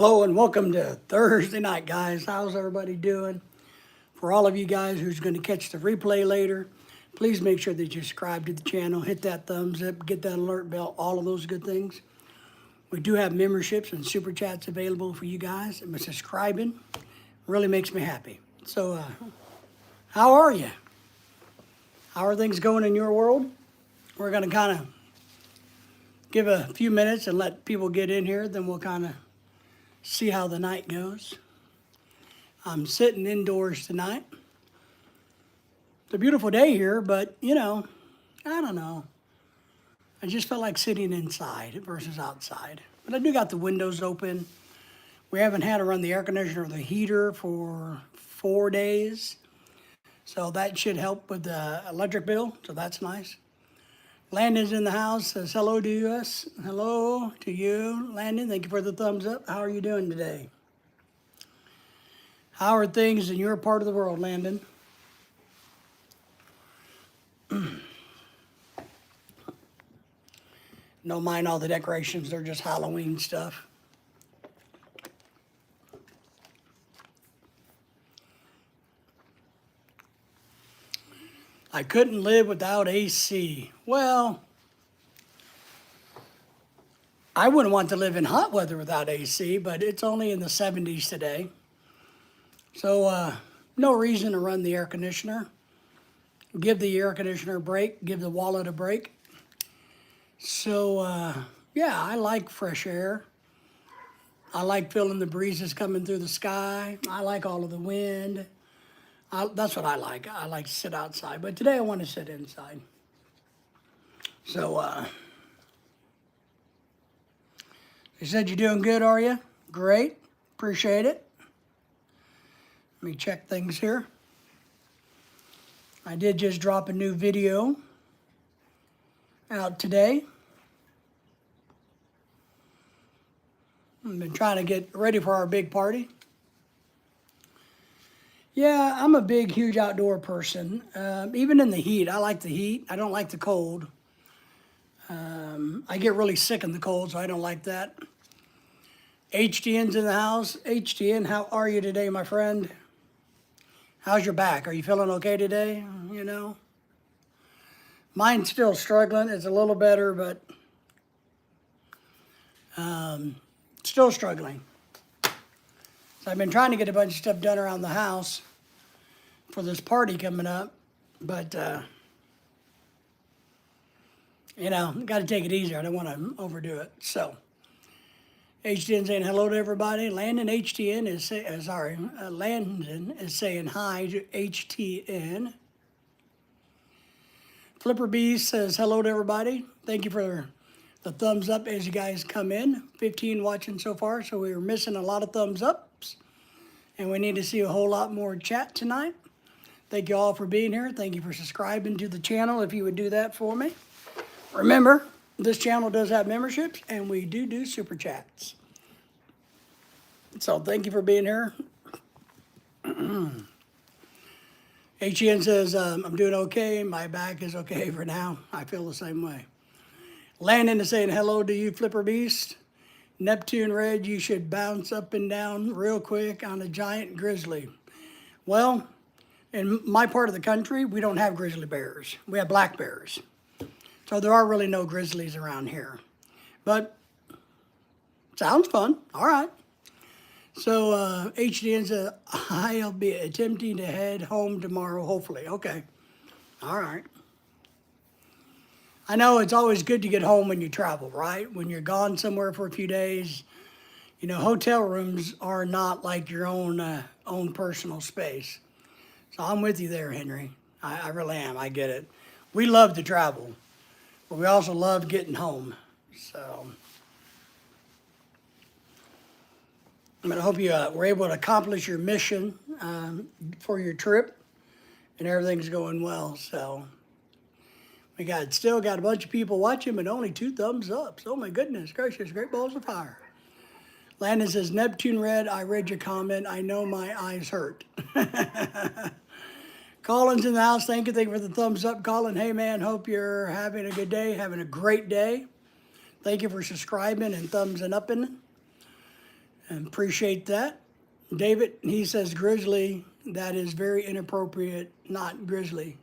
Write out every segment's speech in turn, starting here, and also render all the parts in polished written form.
Hello and welcome to Thursday night, guys. How's everybody doing? For all of you guys who's going to catch the replay later, please make sure that you subscribe to the channel, hit that thumbs up, get that alert bell, all of those good things. We do have memberships and super chats available for you guys, and subscribing really makes me happy. So, how are you? How are things going in your world? We're going to kind of give a few minutes and let people get in here, then we'll kind of see how the night goes. I'm sitting indoors tonight. It's a beautiful day here, but I don't know. I just felt like sitting inside versus outside. But I do got the windows open. We haven't had to run the air conditioner or the heater for 4 days. So that should help with the electric bill. So that's nice. Landon's in the house, says hello to us. Hello to you, Landon. Thank you for the thumbs up. How are you doing today? How are things in your part of the world, Landon? Don't mind all the decorations. They're just Halloween stuff. I couldn't live without AC. Well, I wouldn't want to live in hot weather without AC, but it's only in the 70s today. So no reason to run the air conditioner. Give the air conditioner a break, give the wallet a break. So yeah, I like fresh air. I like feeling the breezes coming through the sky. I like all of the wind. That's what I like. I like to sit outside, but today I want to sit inside. So you said you're doing good, are you? Great. Appreciate it. Let me check things here. I did just drop a new video out today. I've been trying to get ready for our big party. Yeah, I'm a big, huge outdoor person. Even in the heat, I like the heat. I don't like the cold. I get really sick in the cold, so I don't like that. HDN's in the house. HDN, how are you today, my friend? How's your back? Are you feeling okay today? Mine's still struggling. It's a little better, but still struggling. So I've been trying to get a bunch of stuff done around the house for this party coming up, but got to take it easier. I don't want to overdo it. So HTN saying hello to everybody. Landon HTN is Landon is saying hi to HTN. Flipper B says hello to everybody. Thank you for the thumbs up as you guys come in. 15 watching so far, so we were missing a lot of thumbs ups. And we need to see a whole lot more chat tonight. Thank you all for being here. Thank you for subscribing to the channel if you would do that for me. Remember, this channel does have memberships and we do super chats. So thank you for being here. HN says, I'm doing okay. My back is okay for now. I feel the same way. Landon is saying hello to you, Flipper Beast. Neptune Red, you should bounce up and down real quick on a giant grizzly. Well, in my part of the country, we don't have grizzly bears. We have black bears. So there are really no grizzlies around here. But sounds fun. All right. So HDN says, I'll be attempting to head home tomorrow, hopefully. Okay. All right. I know it's always good to get home when you travel, right? When you're gone somewhere for a few days, hotel rooms are not like your own personal space. So I'm with you there, Henry. I really am. I get it. We love to travel, but we also love getting home. So I hope you were able to accomplish your mission for your trip, and everything's going well. So we still got a bunch of people watching, but only 2 thumbs up. Oh my goodness gracious, great balls of fire. Landon says, Neptune Red, I read your comment. I know my eyes hurt. Colin's in the house. Thank you for the thumbs up, Colin. Hey man, hope you're having a good day, having a great day. Thank you for subscribing and thumbs and upping. And appreciate that. David, he says grizzly. That is very inappropriate, not grizzly.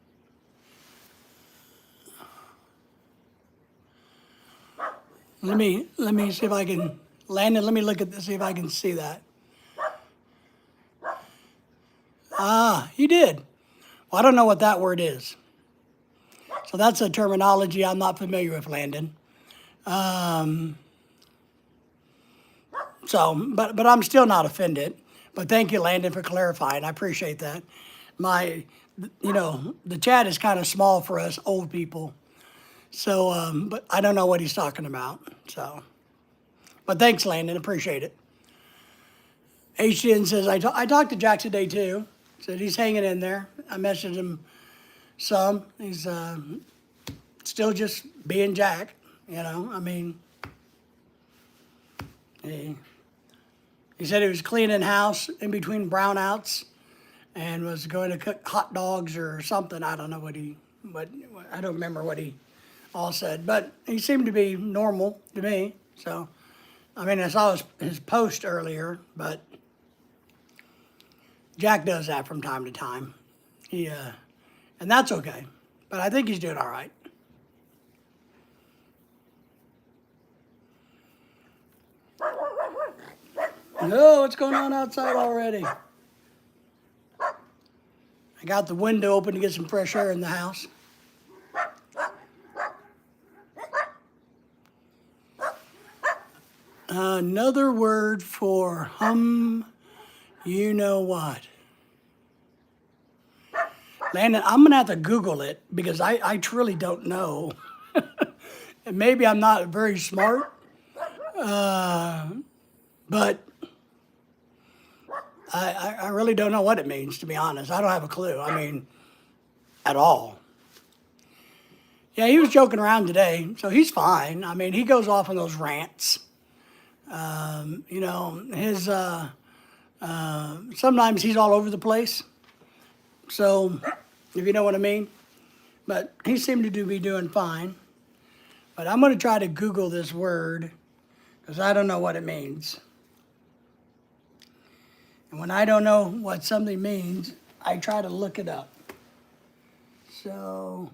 Let me see if I can, Landon, let me look at this, see if I can see that. Ah, you did. Well, I don't know what that word is. So that's a terminology I'm not familiar with, Landon. But I'm still not offended. But thank you, Landon, for clarifying. I appreciate that. The chat is kind of small for us old people. So, but I don't know what he's talking about. So, but thanks, Landon. Appreciate it. HDN says, I talked to Jack today too. Said he's hanging in there. I messaged him some. He's still just being Jack, I mean, he said he was cleaning house in between brownouts and was going to cook hot dogs or something. I don't know I don't remember what he all said, but he seemed to be normal to me. So, I mean, I saw his post earlier, but Jack does that from time to time. And that's okay. But I think he's doing all right. No, what's going on outside already? I got the window open to get some fresh air in the house. Another word for you know what. Landon, I'm going to have to Google it because I truly don't know. And maybe I'm not very smart, but I really don't know what it means, to be honest. I don't have a clue. I mean, at all. Yeah, he was joking around today, so he's fine. I mean, he goes off on those rants. Sometimes he's all over the place. So, if you know what I mean. But he seemed to be doing fine. But I'm going to try to Google this word because I don't know what it means. And when I don't know what something means, I try to look it up. So,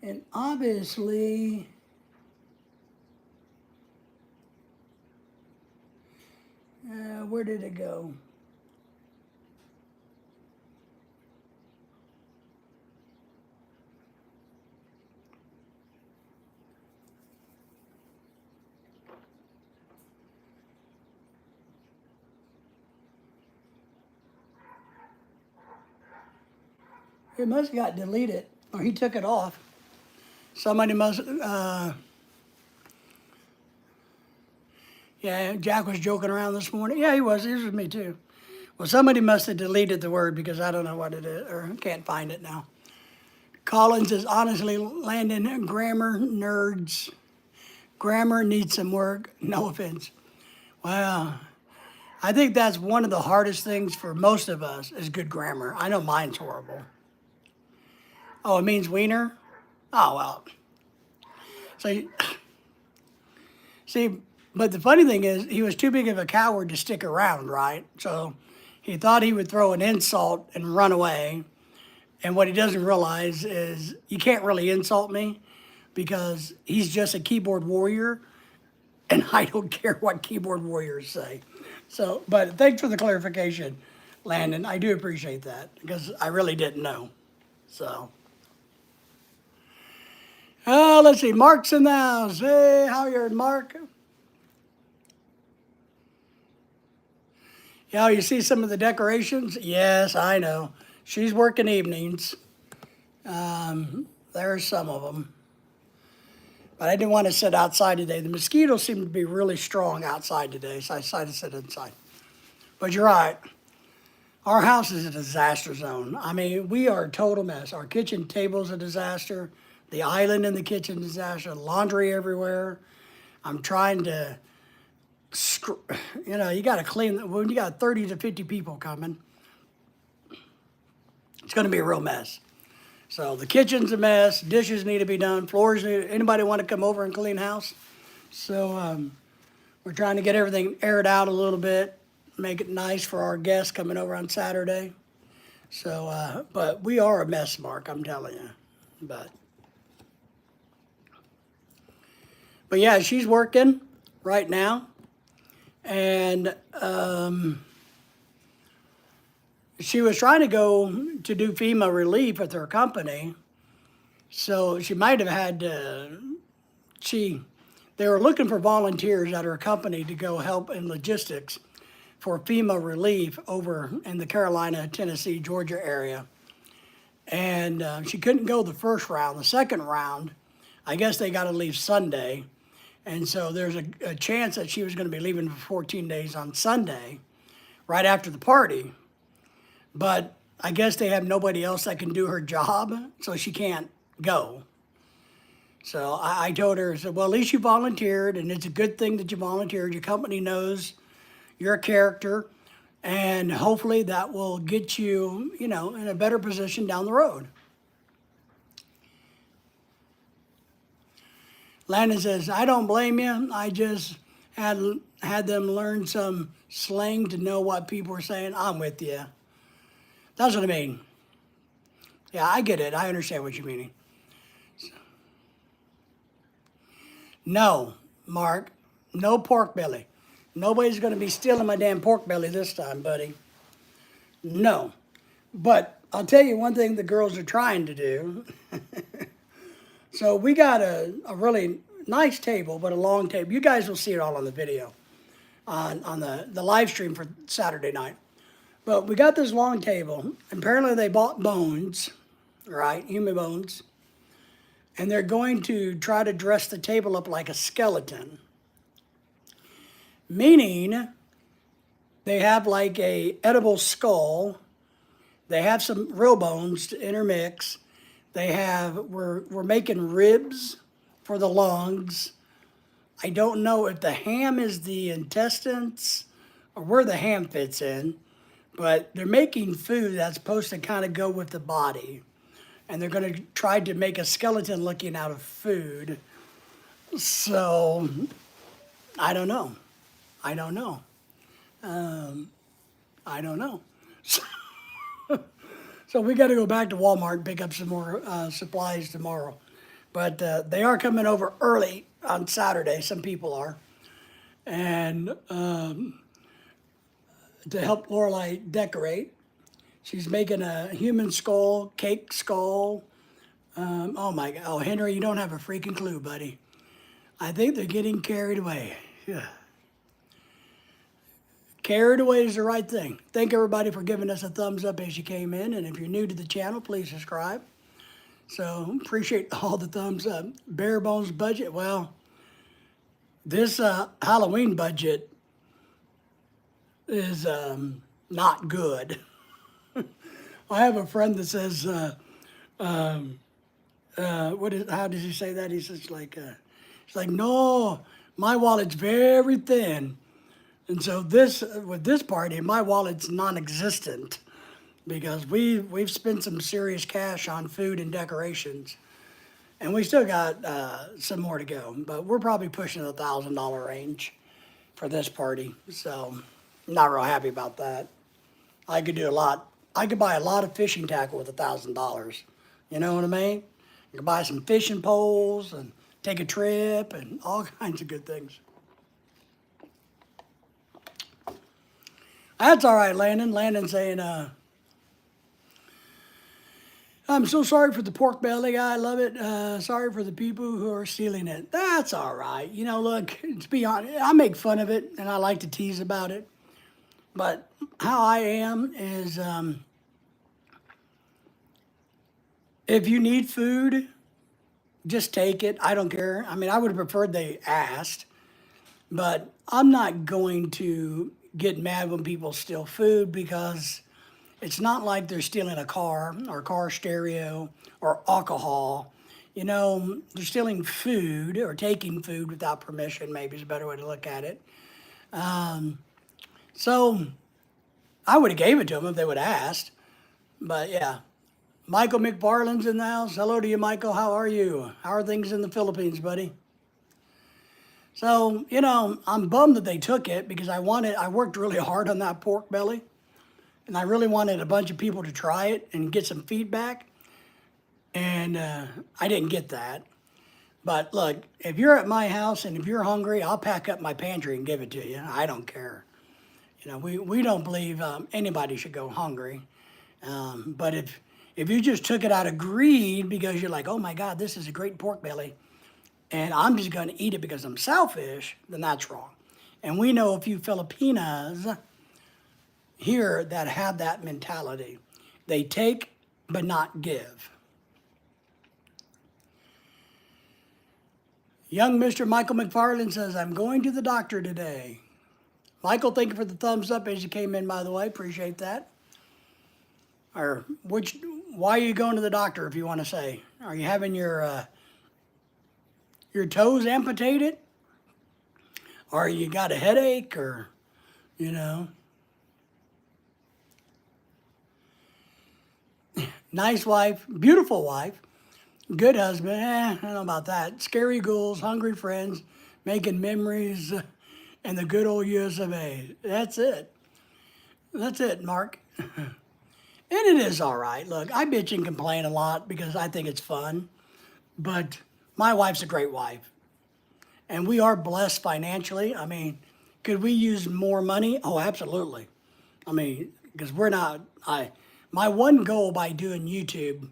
and obviously, where did it go? It must have got deleted, or he took it off. Somebody must, yeah, Jack was joking around this morning. Yeah, he was with me too. Well, somebody must have deleted the word because I don't know what it is, or can't find it now. Collins is honestly, Landon, grammar nerds. Grammar needs some work, no offense. Well, I think that's one of the hardest things for most of us is good grammar. I know mine's horrible. Oh, it means wiener? Oh, well. So, see, but the funny thing is, he was too big of a coward to stick around, right? So he thought he would throw an insult and run away. And what he doesn't realize is you can't really insult me because he's just a keyboard warrior, and I don't care what keyboard warriors say. So, but thanks for the clarification, Landon. I do appreciate that because I really didn't know. So. Oh, let's see. Mark's in the house. Hey, how are you, Mark? Yeah, you see some of the decorations? Yes, I know. She's working evenings. There's some of them. But I didn't want to sit outside today. The mosquitoes seem to be really strong outside today, so I decided to sit inside. But you're right. Our house is a disaster zone. I mean, we are a total mess. Our kitchen table's a disaster. The island in the kitchen disaster, laundry everywhere. I'm trying to, you got to clean. When you got 30 to 50 people coming, it's going to be a real mess. So the kitchen's a mess. Dishes need to be done. Floors need. Anybody want to come over and clean house? So We're trying to get everything aired out a little bit, make it nice for our guests coming over on Saturday. So, but we are a mess, Mark, I'm telling you. But yeah, she's working right now. And she was trying to go to do FEMA relief with her company. So she might have had, they were looking for volunteers at her company to go help in logistics for FEMA relief over in the Carolina, Tennessee, Georgia area. And she couldn't go the first round. The second round, I guess they got to leave Sunday. And so there's a chance that she was going to be leaving for 14 days on Sunday, right after the party. But I guess they have nobody else that can do her job, so she can't go. So I told her, I said, well, at least you volunteered, and it's a good thing that you volunteered. Your company knows your character, and hopefully that will get you, in a better position down the road. Landon says, I don't blame you. I just had them learn some slang to know what people were saying. I'm with you. That's what I mean. Yeah, I get it. I understand what you're meaning. No, Mark, no pork belly. Nobody's going to be stealing my damn pork belly this time, buddy. No. But I'll tell you one thing the girls are trying to do. So we got a really nice table, but a long table. You guys will see it all on the video, on the live stream for Saturday night. But we got this long table. Apparently they bought bones, right, human bones. And they're going to try to dress the table up like a skeleton. Meaning they have like a edible skull. They have some real bones to intermix. We're making ribs for the lungs. I don't know if the ham is the intestines or where the ham fits in, but they're making food that's supposed to kind of go with the body. And they're going to try to make a skeleton looking out of food. So, I don't know. I don't know. So we got to go back to Walmart and pick up some more supplies tomorrow. But they are coming over early on Saturday. Some people are. And to help Lorelei decorate. She's making a human skull, cake skull. Oh my God. Oh, Henry, you don't have a freaking clue, buddy. I think they're getting carried away. Yeah. Carried away is the right thing. Thank everybody for giving us a thumbs up as you came in. And if you're new to the channel, please subscribe. So appreciate all the thumbs up. Bare bones budget. Well, this Halloween budget is not good. I have a friend that says, how does he say that? He says it's like, no, my wallet's very thin. And so with this party, my wallet's non-existent because we've spent some serious cash on food and decorations. And we still got some more to go, but we're probably pushing the $1,000 range for this party. So I'm not real happy about that. I could do a lot. I could buy a lot of fishing tackle with $1,000. You know what I mean? You could buy some fishing poles and take a trip and all kinds of good things. That's all right, Landon. Landon saying, I'm so sorry for the pork belly. I love it. Sorry for the people who are stealing it. That's all right. Look, to be honest, I make fun of it and I like to tease about it. But how I am is, if you need food, just take it. I don't care. I mean, I would have preferred they asked, but I'm not going to get mad when people steal food because it's not like they're stealing a car or car stereo or alcohol. They're stealing food or taking food without permission, maybe is a better way to look at it. So I would have gave it to them if they would have asked. But yeah, Michael McFarland's in the house. Hello to you, Michael. How are you? How are things in the Philippines, buddy? So, you know, I'm bummed that they took it because I worked really hard on that pork belly and I really wanted a bunch of people to try it and get some feedback. And I didn't get that. But look, if you're at my house and if you're hungry, I'll pack up my pantry and give it to you. I don't care. You know, we don't believe anybody should go hungry. But if you just took it out of greed because you're like, oh my God, this is a great pork belly, and I'm just going to eat it because I'm selfish, then that's wrong. And we know a few Filipinas here that have that mentality. They take but not give. Young Mr. Michael McFarland says, I'm going to the doctor today. Michael, thank you for the thumbs up as you came in, by the way. Appreciate that. Or why are you going to the doctor, if you want to say? Are you having your toes amputated? Or you got a headache, or, you know. Nice wife, beautiful wife, good husband, I don't know about that. Scary ghouls, hungry friends, making memories, and the good old US of A. That's it. That's it, Mark. And it is all right. Look, I bitch and complain a lot because I think it's fun. But my wife's a great wife. And we are blessed financially. I mean, could we use more money? Oh, absolutely. I mean, because my one goal by doing YouTube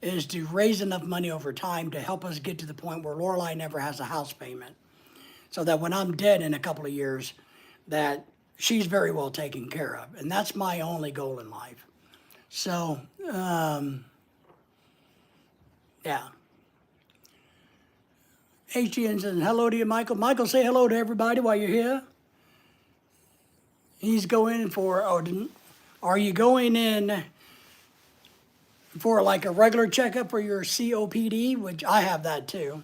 is to raise enough money over time to help us get to the point where Lorelai never has a house payment. So that when I'm dead in a couple of years, that she's very well taken care of. And that's my only goal in life. So, yeah. HGN says, hello to you, Michael. Michael, say hello to everybody while you're here. He's going for, are you going in for like a regular checkup for your COPD, which I have that too.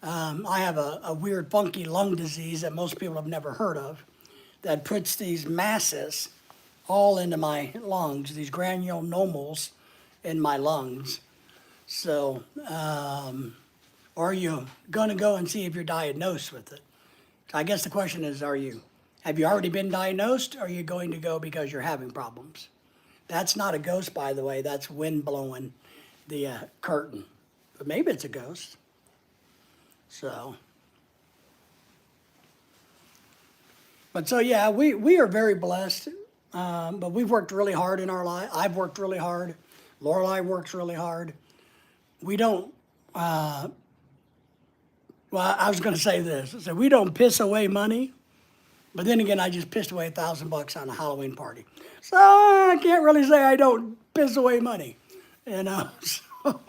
I have a weird funky lung disease that most people have never heard of that puts these masses all into my lungs, these granulomas in my lungs. So, are you going to go and see if you're diagnosed with it? So I guess the question is, have you already been diagnosed, or are you going to go because you're having problems? That's not a ghost, by the way. That's wind blowing the curtain. But maybe it's a ghost. So. But so, yeah, we are very blessed. But we've worked really hard in our life. I've worked really hard. Lorelai works really hard. We don't, well, I was going to say this. So we don't piss away money. But then again, I just pissed away $1,000 on a Halloween party. So I can't really say I don't piss away money. You know, so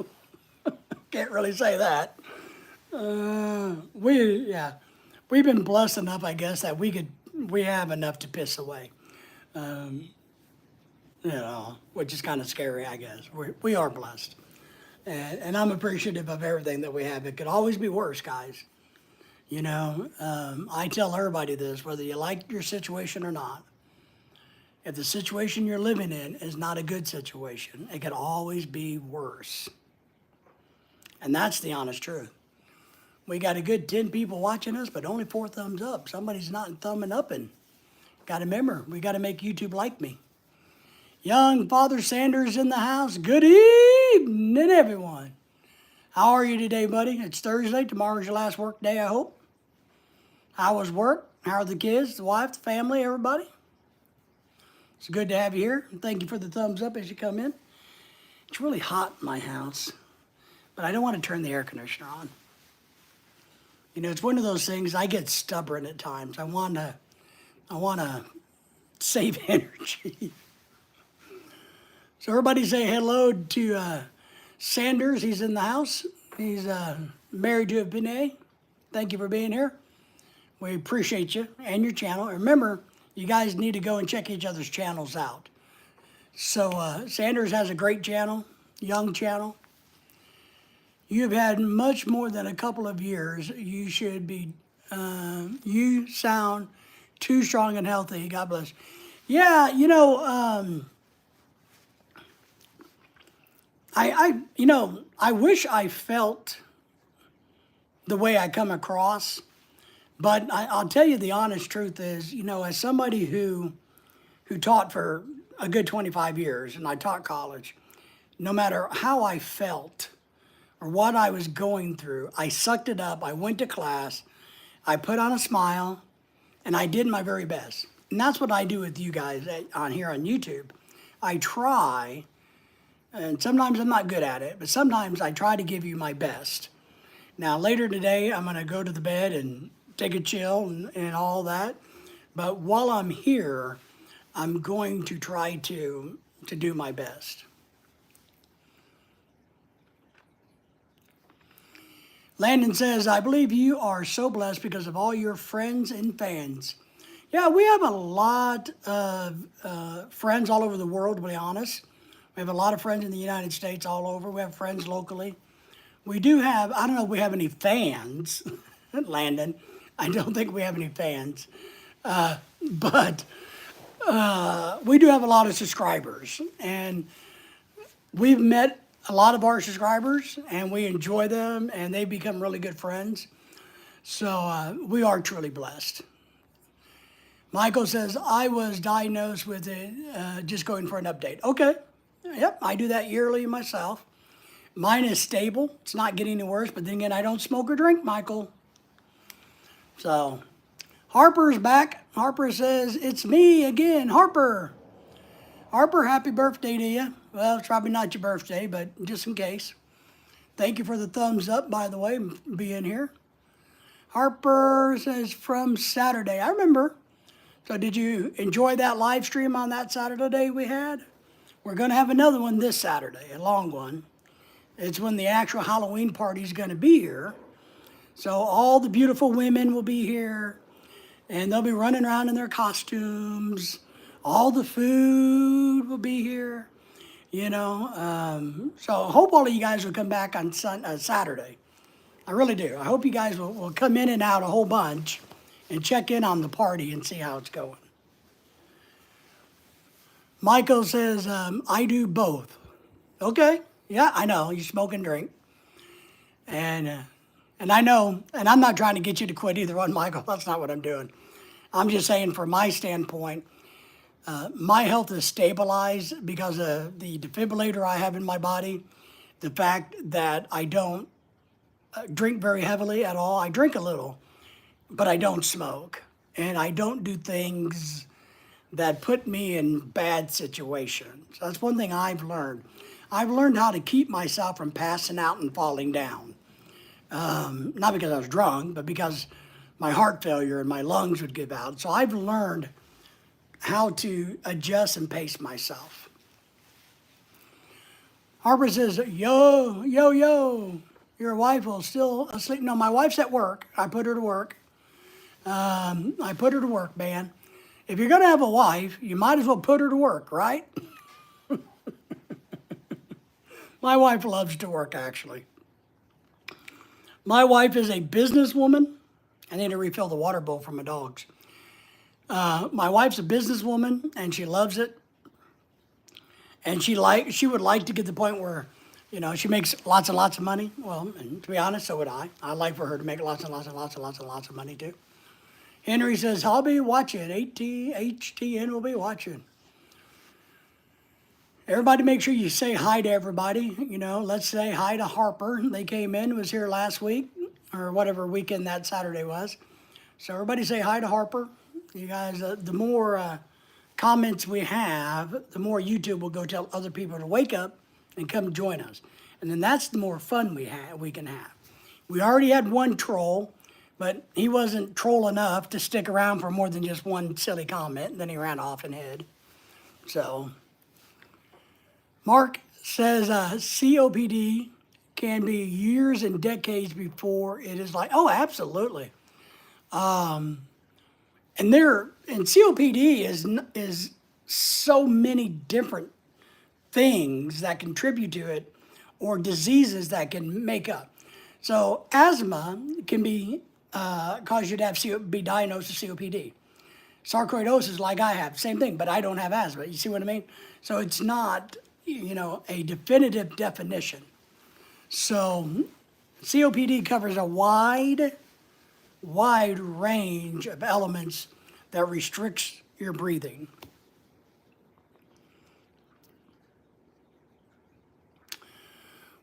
can't really say that. We've been blessed enough, I guess, that we have enough to piss away. You know, which is kind of scary, I guess. We are blessed. And I'm appreciative of everything that we have. It could always be worse, guys. You know, I tell everybody this, whether you like your situation or not. If the situation you're living in is not a good situation, it could always be worse. And that's the honest truth. We got a good 10 people watching us, but only 4 thumbs up. Somebody's not thumbing up, and got to remember, we got to make YouTube like me. Young Father Sanders in the house. Good evening, everyone. How are you today, buddy? It's Thursday. Tomorrow's your last work day, I hope. How was work? How are the kids, the wife, the family, everybody? It's good to have you here. Thank you for the thumbs up as you come in. It's really hot in my house, but I don't want to turn the air conditioner on. You know, it's one of those things, I get stubborn at times. I want to save energy. So everybody say hello to Sanders. He's in the house. He's married to a Pinay. Thank you for being here. We appreciate you and your channel. Remember, you guys need to go and check each other's channels out. So Sanders has a great channel, young channel. You've had much more than a couple of years. You should be, you sound too strong and healthy. God bless. Yeah, you know, I wish I felt the way I come across, But I'll tell you the honest truth is, as somebody who taught for a good 25 years and I taught college, no matter how I felt or what I was going through, I sucked it up. I went to class, I put on a smile, and I did my very best. And that's what I do with you guys on here on YouTube. I try, and sometimes I'm not good at it, but sometimes I try to give you my best. Now, later today, I'm going to go to the bed and take a chill and all that. But while I'm here, I'm going to try to do my best. Landon says, I believe you are so blessed because of all your friends and fans. Yeah, we have a lot of friends all over the world, to be honest. We have a lot of friends in the United States all over. We have friends locally. We do have, I don't know if we have any fans, Landon. I don't think we have any fans. But we do have a lot of subscribers. And we've met a lot of our subscribers, and we enjoy them, and they become really good friends. So we are truly blessed. Michael says, I was diagnosed with it, just going for an update. Okay, yep, I do that yearly myself. Mine is stable. It's not getting any worse, but then again, I don't smoke or drink, Michael. So, Harper's back. Harper says, it's me again, Harper. Harper, happy birthday to you. Well, it's probably not your birthday, but just in case. Thank you for the thumbs up, by the way, being here. Harper says, from Saturday. I remember. So did you enjoy that live stream on that Saturday we had? We're going to have another one this Saturday, a long one. It's when the actual Halloween party is going to be here. So all the beautiful women will be here, and they'll be running around in their costumes. All the food will be here, So I hope all of you guys will come back on Saturday. I really do. I hope you guys will come in and out a whole bunch and check in on the party and see how it's going. Michael says, I do both. Okay, yeah, I know, you smoke and drink. And I know, and I'm not trying to get you to quit either one, Michael. That's not what I'm doing. I'm just saying from my standpoint, my health is stabilized because of the defibrillator I have in my body, the fact that I don't drink very heavily at all. I drink a little, but I don't smoke, and I don't do things that put me in bad situations. That's one thing I've learned. I've learned how to keep myself from passing out and falling down. Not because I was drunk, but because my heart failure and my lungs would give out. So I've learned how to adjust and pace myself. Harper says, yo, your wife will still asleep. No, my wife's at work. I put her to work. Man. If you're going to have a wife, you might as well put her to work, right? My wife loves to work, actually. My wife is a businesswoman. I need to refill the water bowl for my dogs. My wife's a businesswoman, and she loves it. And she would like to get to the point where, she makes lots and lots of money. Well, and to be honest, so would I. I'd like for her to make lots and lots and lots and lots and lots of money, too. Henry says, I'll be watching. HTN will be watching. Everybody make sure you say hi to everybody. Let's say hi to Harper. They came in, was here last week, or whatever weekend that Saturday was. So everybody say hi to Harper. You guys, the more comments we have, the more YouTube will go tell other people to wake up and come join us. And then that's the more fun we can have. We already had one troll, but he wasn't troll enough to stick around for more than just one silly comment, and then he ran off and hid. So, Mark says COPD can be years and decades before it is like, oh, absolutely. And COPD is so many different things that contribute to it, or diseases that can make up. So asthma can be cause you to be diagnosed with COPD. Sarcoidosis, like I have, same thing, but I don't have asthma. You see what I mean? So it's not, a definitive definition. So COPD covers a wide wide range of elements that restricts your breathing.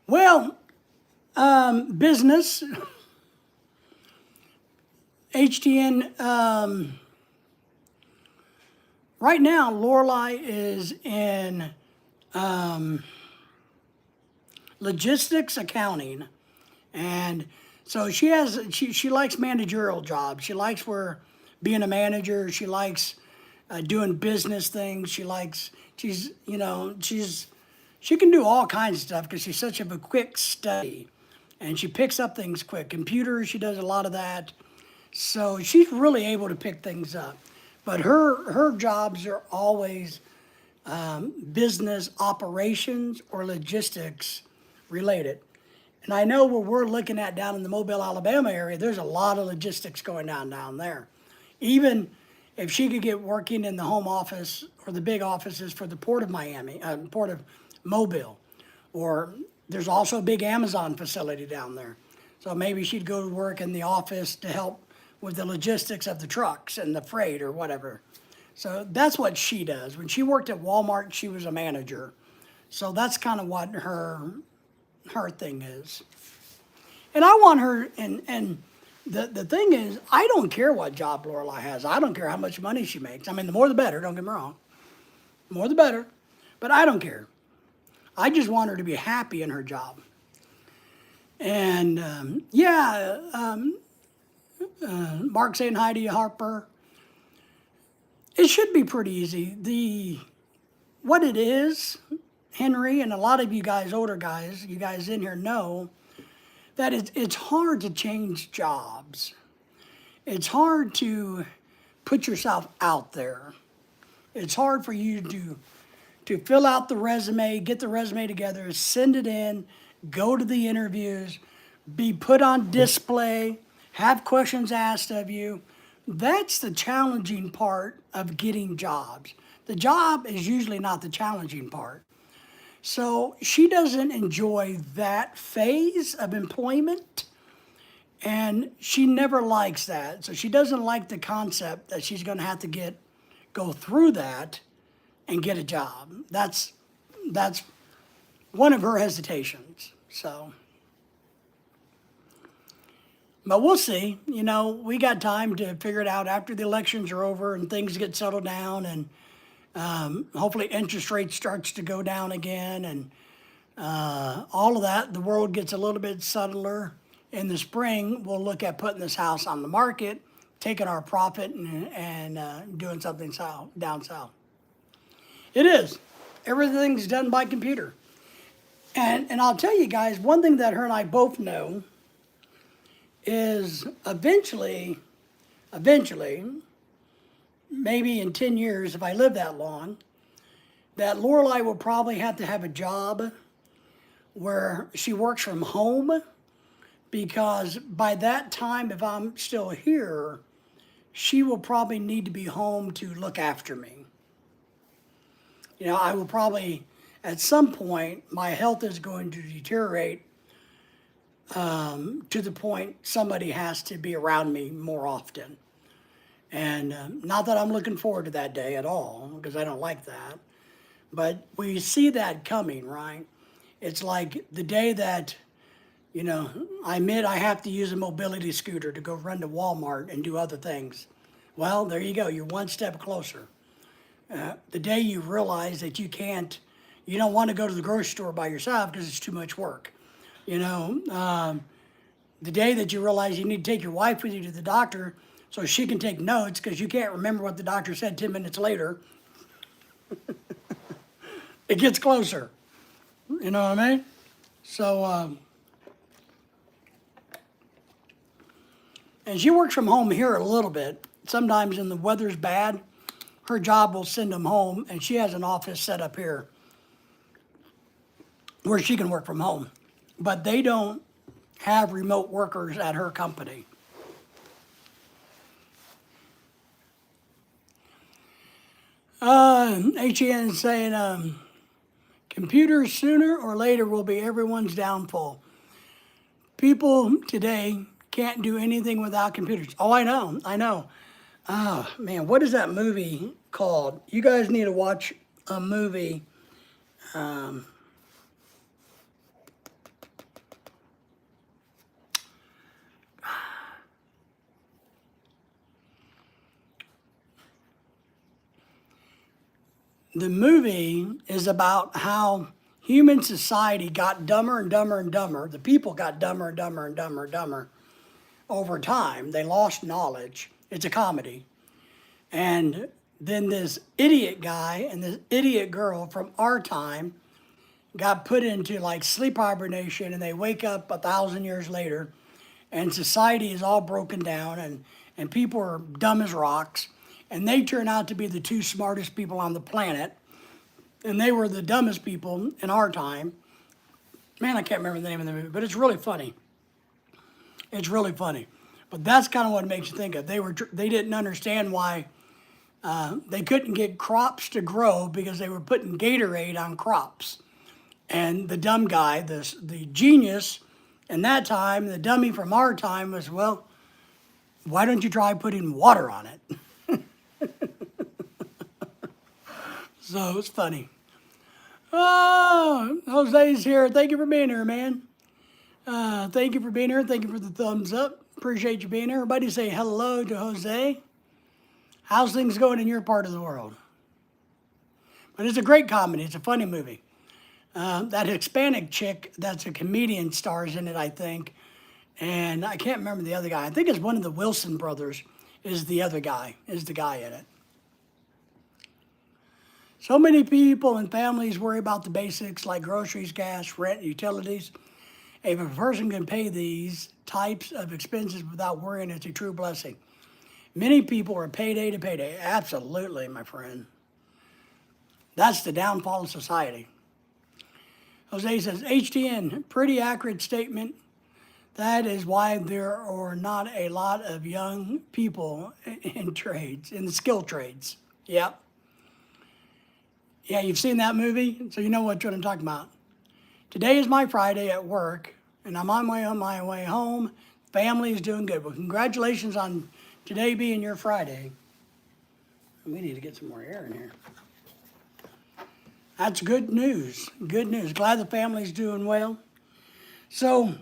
Well, business, HTN, right now, Lorelei is in logistics accounting. And so she likes managerial jobs. She likes being a manager. She likes doing business things. She can do all kinds of stuff because she's such a quick study. And she picks up things quick. Computers, she does a lot of that. So she's really able to pick things up. But her jobs are always business operations or logistics related. And I know where we're looking at down in the Mobile, Alabama area, there's a lot of logistics going down there. Even if she could get working in the home office or the big offices for the Port of Miami, Port of Mobile, or there's also a big Amazon facility down there. So maybe she'd go to work in the office to help with the logistics of the trucks and the freight or whatever. So that's what she does. When she worked at Walmart, she was a manager. So that's kind of what her thing is. And I want her, and the thing is, I don't care what job Lorelei has. I don't care how much money she makes. I mean, the more the better, don't get me wrong. The more the better. But I don't care. I just want her to be happy in her job. And Mark saying hi to you, Harper. It should be pretty easy. What it is, Henry, and a lot of you guys, older guys, you guys in here know that it's hard to change jobs. It's hard to put yourself out there. It's hard for you to fill out the resume, get the resume together, send it in, go to the interviews, be put on display, have questions asked of you. That's the challenging part of getting jobs. The job is usually not the challenging part. So she doesn't enjoy that phase of employment, and she never likes that. So she doesn't like the concept that she's going to have to go through that and get a job. That's one of her hesitations. So, but we'll see. We got time to figure it out after the elections are over and things get settled down, and hopefully interest rates starts to go down again, and all of that. The world gets a little bit subtler. In the spring, we'll look at putting this house on the market, taking our profit and doing something down south. It is. Everything's done by computer. And I'll tell you guys, one thing that her and I both know is eventually, maybe in 10 years, if I live that long, that Lorelei will probably have to have a job where she works from home, because by that time, if I'm still here, she will probably need to be home to look after me. I will probably, at some point, my health is going to deteriorate to the point somebody has to be around me more often. And not that I'm looking forward to that day at all, because I don't like that. But we see that coming, right? It's like the day that, I admit I have to use a mobility scooter to go run to Walmart and do other things. Well, there you go. You're one step closer. The day you realize that you don't want to go to the grocery store by yourself because it's too much work. The day that you realize you need to take your wife with you to the doctor so she can take notes because you can't remember what the doctor said 10 minutes later. It gets closer. You know what I mean? So, and she works from home here a little bit. Sometimes when the weather's bad, her job will send them home, and she has an office set up here where she can work from home. But they don't have remote workers at her company. HEN is saying, computers sooner or later will be everyone's downfall. People today can't do anything without computers. Oh, I know, I know. Oh, man, what is that movie called? You guys need to watch a movie. Um, the movie is about how human society got dumber and dumber and dumber. The people got dumber and dumber and dumber and dumber over time. They lost knowledge. It's a comedy. And then this idiot guy and this idiot girl from our time got put into like sleep hibernation, and they wake up 1,000 years later and society is all broken down, and people are dumb as rocks, and they turn out to be the two smartest people on the planet, and they were the dumbest people in our time. Man, I can't remember the name of the movie, but it's really funny. It's really funny. But that's kind of what it makes you think of. They didn't understand why they couldn't get crops to grow because they were putting Gatorade on crops. And the dumb guy, the genius in that time, the dummy from our time was, well, why don't you try putting water on it? So it's funny. Oh, Jose's here. Thank you for being here, man. Thank you for being here. Thank you for the thumbs up. Appreciate you being here. Everybody say hello to Jose. How's things going in your part of the world? But it's a great comedy. It's a funny movie. That Hispanic chick that's a comedian stars in it, I think. And I can't remember the other guy. I think it's one of the Wilson brothers is the guy in it. So many people and families worry about the basics like groceries, gas, rent, utilities. If a person can pay these types of expenses without worrying, it's a true blessing. Many people are payday to payday. Absolutely, my friend. That's the downfall of society. Jose says, HTN, pretty accurate statement. That is why there are not a lot of young people in trades, in the skilled trades. Yep. Yeah, you've seen that movie, so you know what I'm talking about. Today is my Friday at work, and I'm on my way home. Family is doing good. Well, congratulations on today being your Friday. We need to get some more air in here. That's good news. Good news. Glad the family's doing well. So,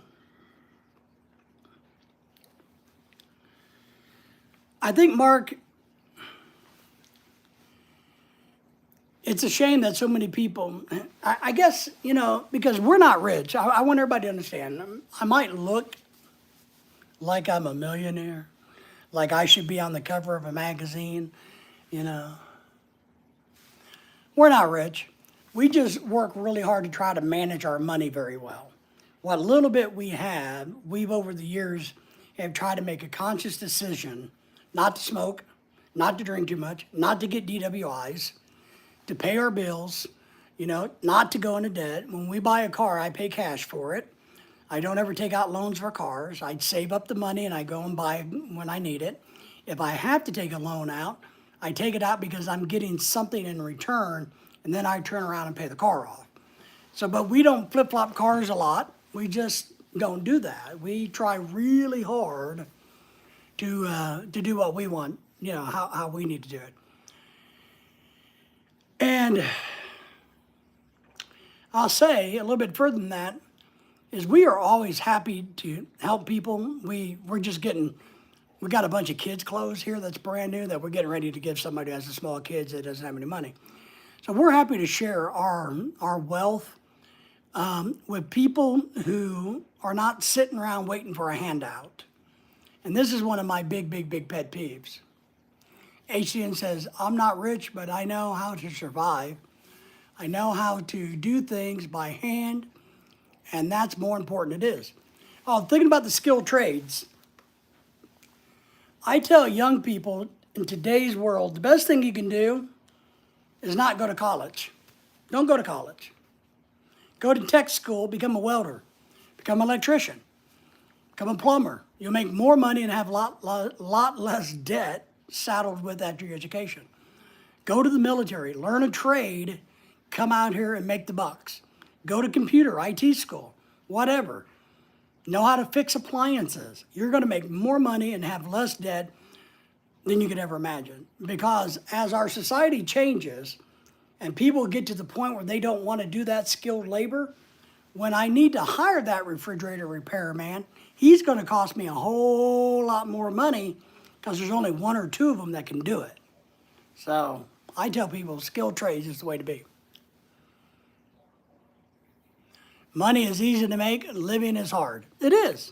I think, Mark, it's a shame that so many people, I guess, because we're not rich. I want everybody to understand. I might look like I'm a millionaire, like I should be on the cover of a magazine, We're not rich. We just work really hard to try to manage our money very well. What little bit we have, we've over the years have tried to make a conscious decision not to smoke, not to drink too much, not to get DWIs, to pay our bills, not to go into debt. When we buy a car, I pay cash for it. I don't ever take out loans for cars. I save up the money and I go and buy when I need it. If I have to take a loan out, I take it out because I'm getting something in return, and then I turn around and pay the car off. So, but we don't flip-flop cars a lot. We just don't do that. We try really hard to do what we want, how we need to do it. And I'll say a little bit further than that is we are always happy to help people. We got a bunch of kids' clothes here that's brand new that we're getting ready to give somebody who has a small kids that doesn't have any money. So we're happy to share our wealth with people who are not sitting around waiting for a handout. And this is one of my big pet peeves. HCN says, I'm not rich, but I know how to survive. I know how to do things by hand, and that's more important it is. Oh, thinking about the skilled trades. I tell young people in today's world, the best thing you can do is not go to college. Don't go to college. Go to tech school, become a welder, become an electrician, become a plumber. You'll make more money and have a lot less debt saddled with after your education. Go to the military, learn a trade, come out here and make the bucks. Go to computer, IT school, whatever. know how to fix appliances. You're going to make more money and have less debt than you could ever imagine. Because as our society changes and people get to the point where they don't want to do that skilled labor, when I need to hire that refrigerator repairman, he's going to cost me a whole lot more money because there's only one or two of them that can do it. So I tell people skilled trades is the way to be. Money is easy to make, living is hard. It is.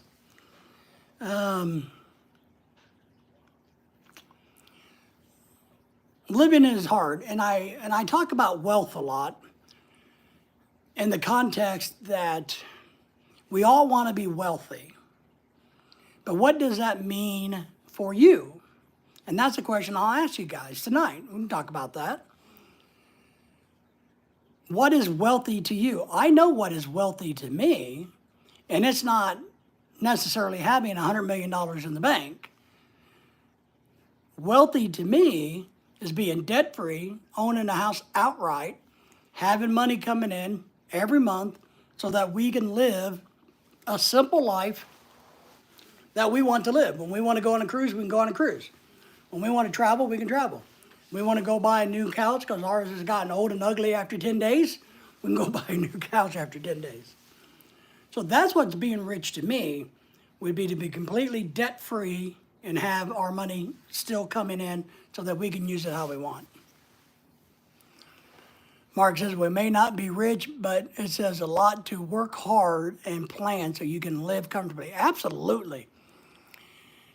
Living is hard, and I talk about wealth a lot in the context that we all want to be wealthy. But what does that mean for you? And that's a question I'll ask you guys tonight. We can talk about that. What is wealthy to you? I know what is wealthy to me, and it's not necessarily having $100 million in the bank. Wealthy to me is being debt-free, owning a house outright, having money coming in every month so that we can live a simple life that we want to live. When we want to go on a cruise, we can go on a cruise. When we want to travel, we can travel. We want to go buy a new couch because ours has gotten old and ugly after 10 days. We can go buy a new couch after 10 days. So that's what's being rich to me, would be to be completely debt-free and have our money still coming in so that we can use it how we want. Mark says, we may not be rich, but it says a lot to work hard and plan so you can live comfortably. Absolutely.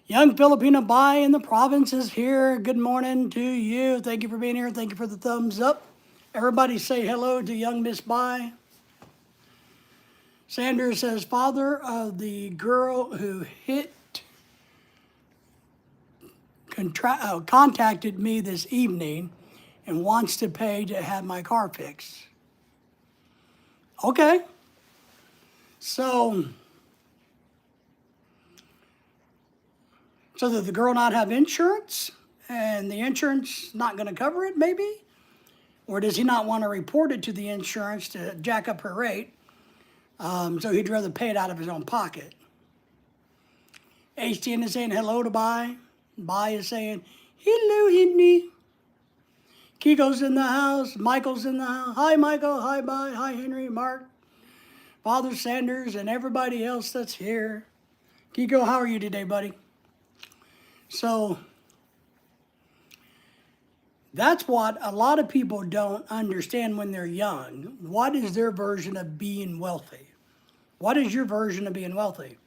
Young Filipino Bai in the province is here. Good morning to you. Thank you for being here. Thank you for the thumbs up. Everybody say hello to young Miss Bai. Sanders says, father of the girl who contacted me this evening and wants to pay to have my car fixed. Okay. So did the girl not have insurance and the insurance not going to cover it maybe? Or does he not want to report it to the insurance to jack up her rate? So he'd rather pay it out of his own pocket. HTN is saying hello to Bai. Bai is saying, hello, Henry. Kiko's in the house. Michael's in the house. Hi, Michael. Hi, Bai. Hi, Henry, Mark, Father Sanders, and everybody else that's here. Kiko, how are you today, buddy? So that's what a lot of people don't understand when they're young. What is their version of being wealthy? What is your version of being wealthy?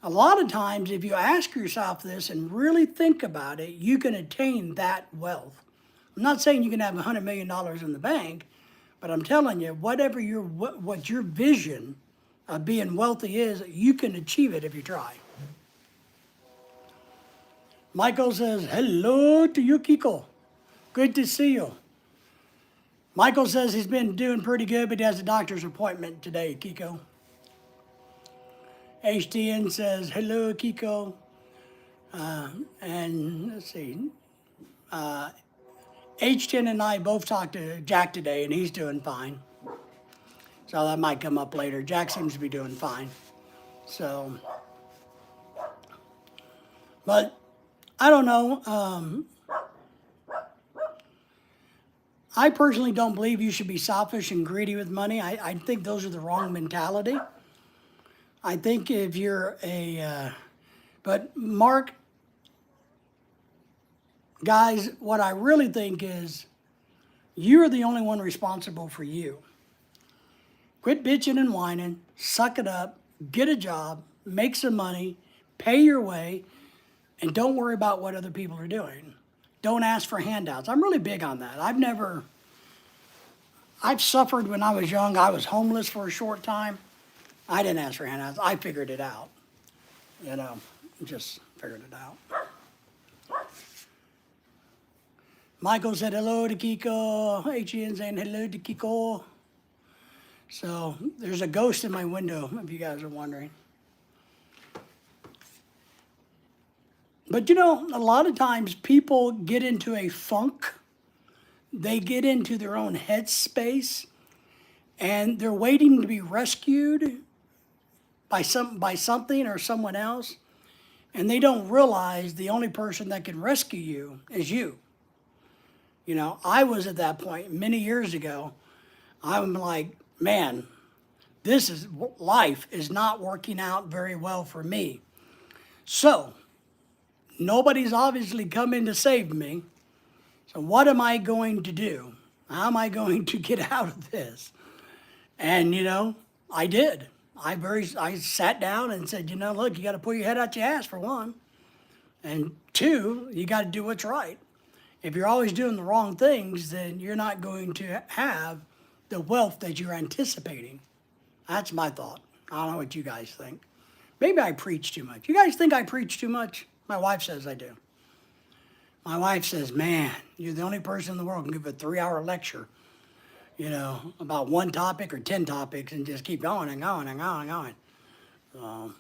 A lot of times, if you ask yourself this and really think about it, you can attain that wealth. I'm not saying you can have $100 million in the bank, but I'm telling you, whatever what your vision of being wealthy is, you can achieve it if you try. Michael says, hello to you, Kiko. Good to see you. Michael says he's been doing pretty good, but he has a doctor's appointment today, Kiko. HTN says, hello, Kiko. And let's see. HTN and I both talked to Jack today, and he's doing fine. So that might come up later. Jack seems to be doing fine. So, but I don't know. I personally don't believe you should be selfish and greedy with money. I think those are the wrong mentality. I think if you're but Mark, guys, what I really think is you're the only one responsible for you. Quit bitching and whining, suck it up, get a job, make some money, pay your way, and don't worry about what other people are doing. Don't ask for handouts. I'm really big on that. I've suffered when I was young. I was homeless for a short time. I didn't ask for handouts. I figured it out. Just figured it out. Michael said hello to Kiko. HEN saying hello to Kiko. So there's a ghost in my window, if you guys are wondering. But a lot of times people get into a funk. They get into their own headspace, and they're waiting to be rescued by something or someone else, and they don't realize the only person that can rescue you is you. You know, I was at that point many years ago. I'm like, man, life is not working out very well for me. So, nobody's obviously come in to save me. So what am I going to do? How am I going to get out of this? And you know, I did. I sat down and said, you know, look, you got to pull your head out your ass for one, and two, you got to do what's right. If you're always doing the wrong things, then you're not going to have the wealth that you're anticipating. That's my thought. I don't know what you guys think. Maybe I preach too much. You guys think I preach too much? My wife says I do. My wife says, man, you're the only person in the world who can give a 3-hour lecture, you know, about one topic or 10 topics and just keep going and going and going and going. So,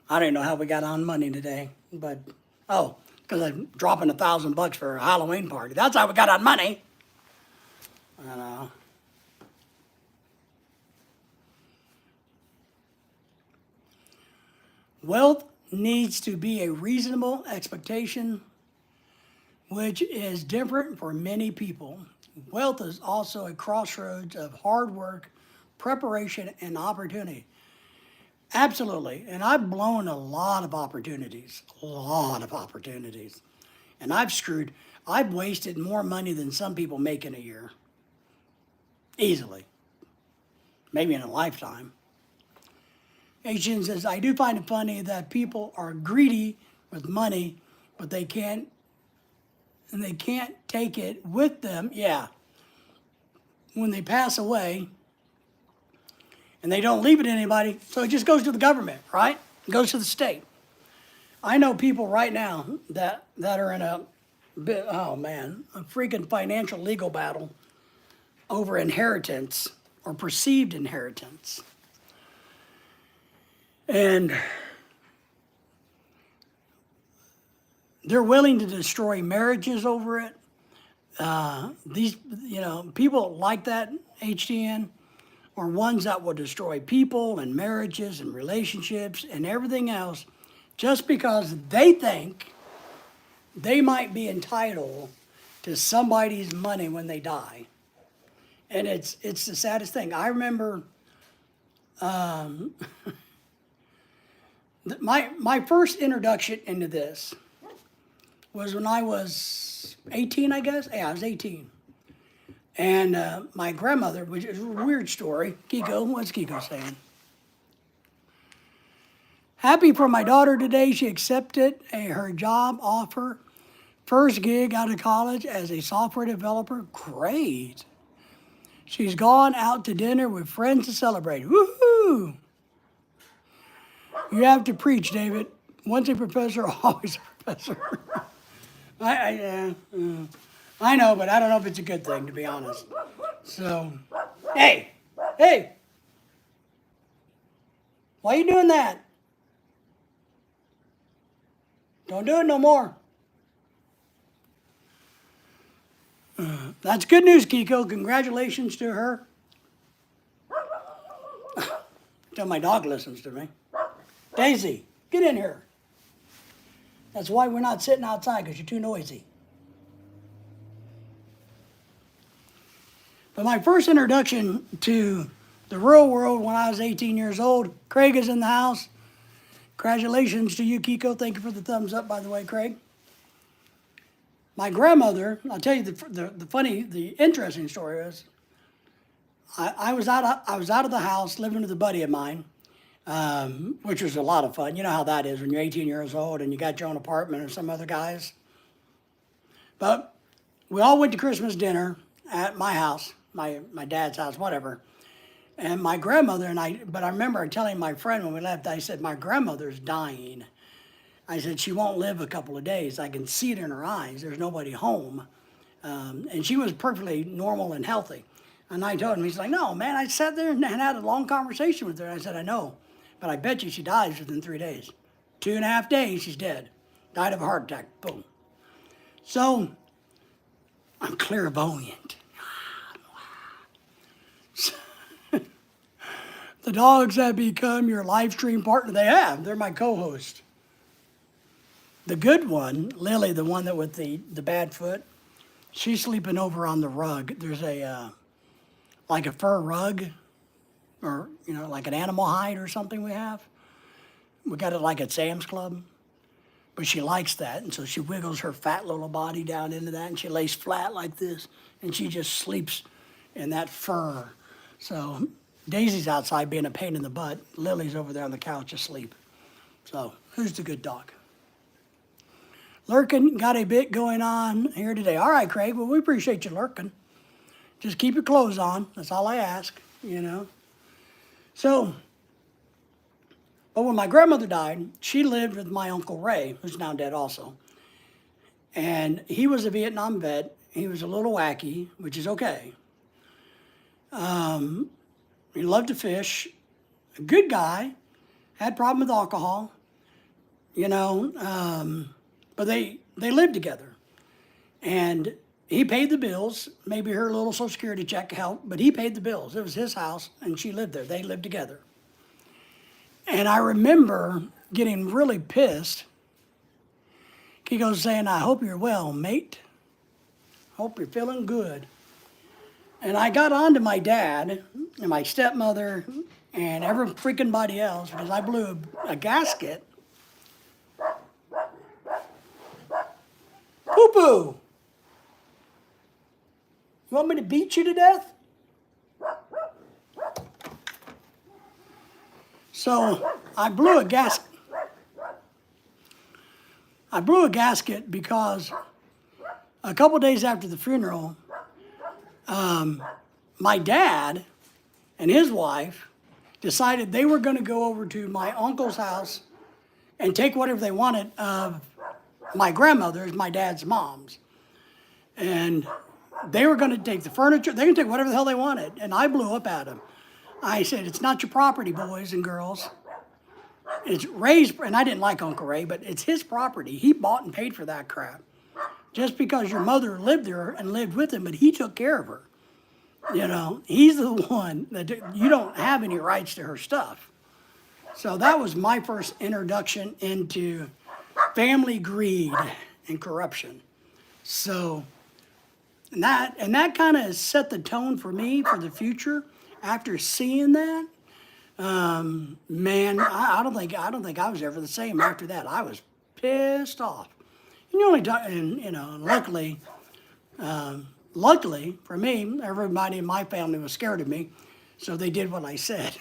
I don't know how we got on money today, but, oh, because I'm dropping $1,000 for a Halloween party. That's how we got on money. I know. Wealth needs to be a reasonable expectation, which is different for many people. Wealth is also a crossroads of hard work, preparation, and opportunity. Absolutely. And I've blown a lot of opportunities, And I've wasted more money than some people make in a year. Easily. Maybe in a lifetime. H.N. says, I do find it funny that people are greedy with money, but they can't take it with them. Yeah. When they pass away, and they don't leave it to anybody, so it just goes to the government, right? It goes to the state. I know people right now that are in a freaking financial legal battle over inheritance or perceived inheritance. And they're willing to destroy marriages over it. People like that, HTN, are ones that will destroy people and marriages and relationships and everything else just because they think they might be entitled to somebody's money when they die. And it's the saddest thing. I remember my first introduction into this was when I was 18, I guess. Yeah, I was 18. And my grandmother, which is a weird story. Kiko, what's Kiko saying? Happy for my daughter today. She accepted her job offer. First gig out of college as a software developer. Great. She's gone out to dinner with friends to celebrate. Woohoo! You have to preach, David. Once a professor, always a professor. I know, but I don't know if it's a good thing, to be honest. So, hey, why are you doing that? Don't do it no more. That's good news, Kiko. Congratulations to her. Till my dog listens to me. Daisy, get in here. That's why we're not sitting outside, because you're too noisy. But my first introduction to the real world when I was 18 years old, Craig is in the house. Congratulations to you, Kiko. Thank you for the thumbs up, by the way, Craig. My grandmother, I'll tell you the interesting story is, I was out of the house living with a buddy of mine, which was a lot of fun. You know how that is when you're 18 years old and you got your own apartment and some other guys. But we all went to Christmas dinner at my house, my dad's house, whatever. And my grandmother and but I remember telling my friend when we left, I said, my grandmother's dying. I said, she won't live a couple of days. I can see it in her eyes. There's nobody home. And she was perfectly normal and healthy. And I told him, he's like, no, man, I sat there and had a long conversation with her. I said, I know, but I bet you she dies within 3 days. 2.5 days, she's dead. Died of a heart attack, boom. So, I'm clairvoyant. The dogs that become your live stream partner, they have. They're my co-host. The good one, Lily, the one that with the bad foot, she's sleeping over on the rug. There's a like a fur rug, or like an animal hide or something we have. We got it like at Sam's Club, but she likes that, and so she wiggles her fat little body down into that, and she lays flat like this, and she just sleeps in that fur. So Daisy's outside being a pain in the butt. Lily's over there on the couch asleep. So who's the good dog? Lurking, got a bit going on here today. All right, Craig, well, we appreciate you lurking. Just keep your clothes on. That's all I ask, So, but when my grandmother died, she lived with my Uncle Ray, who's now dead also. And he was a Vietnam vet. He was a little wacky, which is okay. He loved to fish. A good guy. Had a problem with alcohol. But they lived together. And he paid the bills. Maybe her little Social Security check helped, but he paid the bills. It was his house, and she lived there. They lived together. And I remember getting really pissed. He goes saying, "I hope you're well, mate. Hope you're feeling good." And I got on to my dad and my stepmother and every freaking body else because I blew a gasket. Poo-poo! You want me to beat you to death? So I blew a gasket. I blew a gasket because a couple days after the funeral, my dad and his wife decided they were going to go over to my uncle's house and take whatever they wanted of my grandmother's, my dad's mom's. And they were going to take the furniture. They can take whatever the hell they wanted. And I blew up at them. I said, "It's not your property, boys and girls. It's Ray's," and I didn't like Uncle Ray, but it's his property. He bought and paid for that crap. Just because your mother lived there and lived with him, but he took care of her. He's the one that you don't have any rights to her stuff. So that was my first introduction into family greed and corruption. So, and that kind of set the tone for me for the future. After seeing that, man, I don't think I was ever the same after that. I was pissed off. And you only talk, and luckily for me, everybody in my family was scared of me, so they did what I said.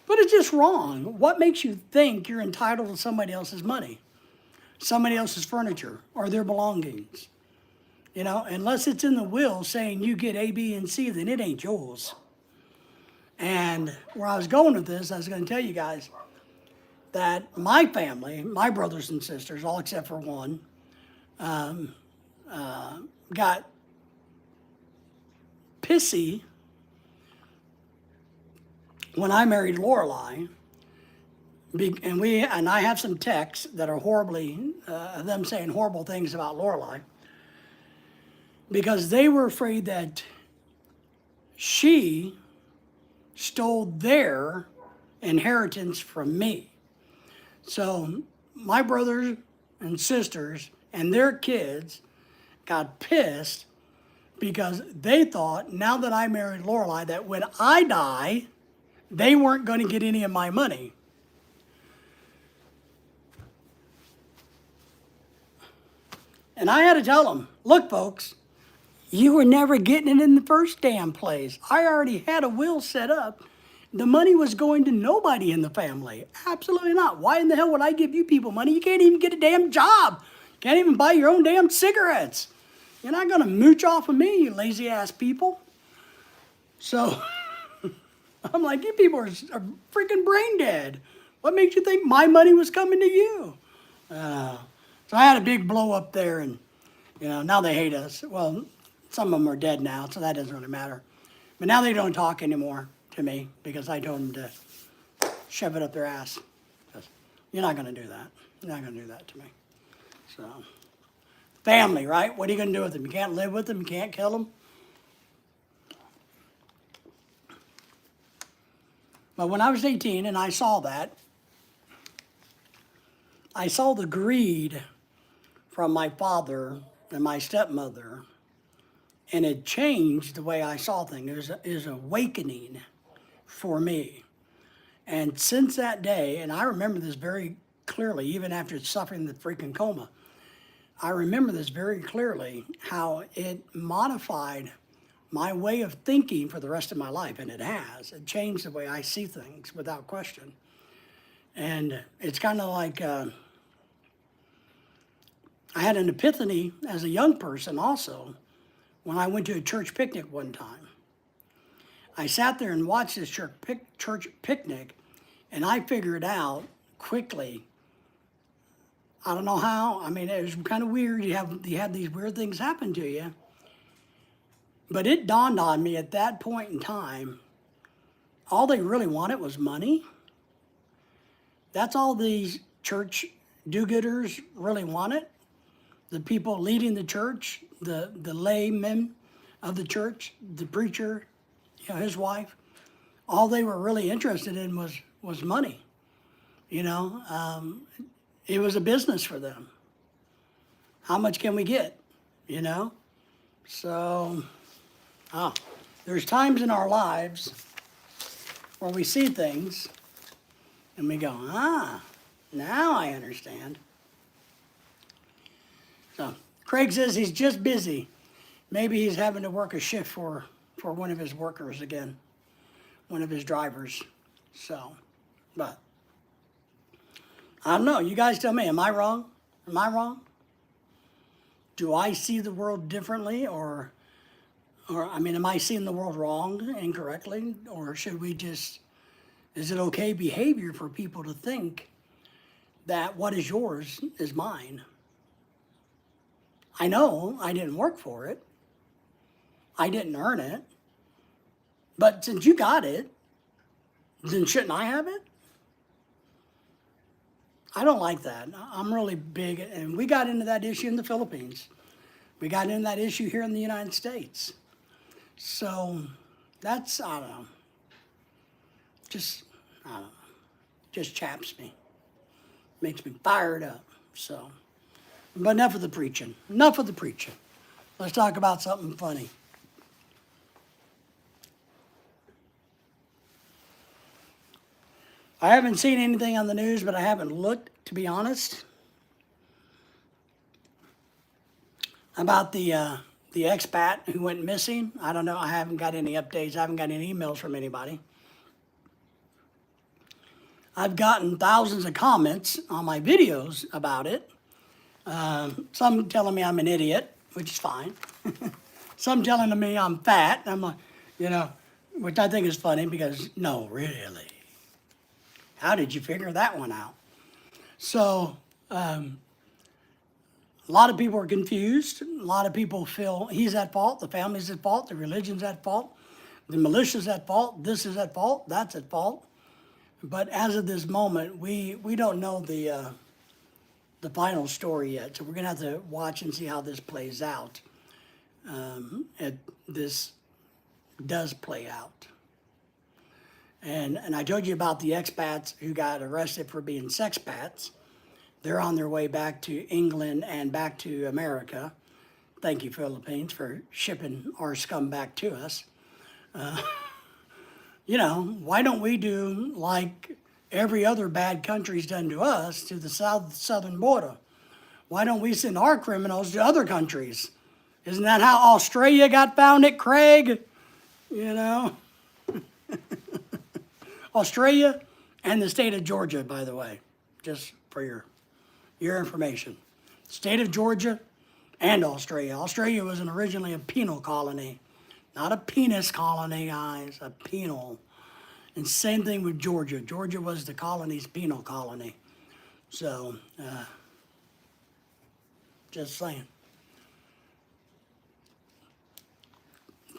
But it's just wrong. What makes you think you're entitled to somebody else's money, somebody else's furniture, or their belongings? Unless it's in the will saying you get A, B, and C, then it ain't yours. And where I was going with this, I was going to tell you guys that my family, my brothers and sisters, all except for one, got pissy when I married Lorelei. And I have some texts that are horribly, them saying horrible things about Lorelei, because they were afraid that she stole their inheritance from me. So my brothers and sisters and their kids got pissed because they thought, now that I married Lorelei, that when I die, they weren't going to get any of my money. And I had to tell them, look, folks, you were never getting it in the first damn place. I already had a will set up. The money was going to nobody in the family. Absolutely not. Why in the hell would I give you people money? You can't even get a damn job. Can't even buy your own damn cigarettes. You're not going to mooch off of me, you lazy ass people. So I'm like, you people are freaking brain dead. What makes you think my money was coming to you? So I had a big blow up there, and now they hate us. Well, some of them are dead now, so that doesn't really matter. But now they don't talk anymore to me because I told them to shove it up their ass. You're not going to do that. You're not going to do that to me. So, family, right? What are you going to do with them? You can't live with them. You can't kill them. But when I was 18 and I saw that, I saw the greed from my father and my stepmother, and it changed the way I saw things. It was awakening for me. And since that day, and I remember this very clearly, even after suffering the freaking coma, I remember this very clearly, how it modified my way of thinking for the rest of my life, and it has. It changed the way I see things without question. And it's kind of like I had an epiphany as a young person also when I went to a church picnic one time. I sat there and watched this church picnic, and I figured out quickly. I don't know how. I mean, it was kind of weird. You have these weird things happen to you. But it dawned on me at that point in time, all they really wanted was money. That's all these church do-gooders really wanted. The people leading the church, the laymen of the church, the preacher, his wife, all they were really interested in was money. It was a business for them. How much can we get? So, there's times in our lives where we see things and we go, now I understand. So, Craig says he's just busy. Maybe he's having to work a shift for one of his workers again, one of his drivers. So, but I don't know. You guys tell me. Am I wrong? Am I wrong? Do I see the world differently, or am I seeing the world wrong, incorrectly, or should we just? Is it okay behavior for people to think that what is yours is mine? I know I didn't work for it. I didn't earn it. But since you got it, then shouldn't I have it? I don't like that. I'm really big, and we got into that issue in the Philippines. We got into that issue here in the United States. So that's, I don't know. Just chaps me. Makes me fired up. So, but enough of the preaching. Enough of the preaching. Let's talk about something funny. I haven't seen anything on the news, but I haven't looked, to be honest, about the expat who went missing. I don't know. I haven't got any updates. I haven't got any emails from anybody. I've gotten thousands of comments on my videos about it. Some telling me I'm an idiot, which is fine. Some telling me I'm fat. I'm like, which I think is funny because, no, really. How did you figure that one out? So, a lot of people are confused. A lot of people feel he's at fault, the family's at fault, the religion's at fault, the militia's at fault, this is at fault, that's at fault. But as of this moment, we don't know the final story yet. So we're going to have to watch and see how this plays out. This does play out. And I told you about the expats who got arrested for being sexpats. They're on their way back to England and back to America. Thank you, Philippines, for shipping our scum back to us. Why don't we do like every other bad country's done to us, to the southern border? Why don't we send our criminals to other countries? Isn't that how Australia got found at Craig? Australia and the state of Georgia, by the way, just for your information. State of Georgia and Australia. Australia was originally a penal colony, not a penis colony, guys, a penal. And same thing with Georgia. Georgia was the colony's penal colony. So, just saying.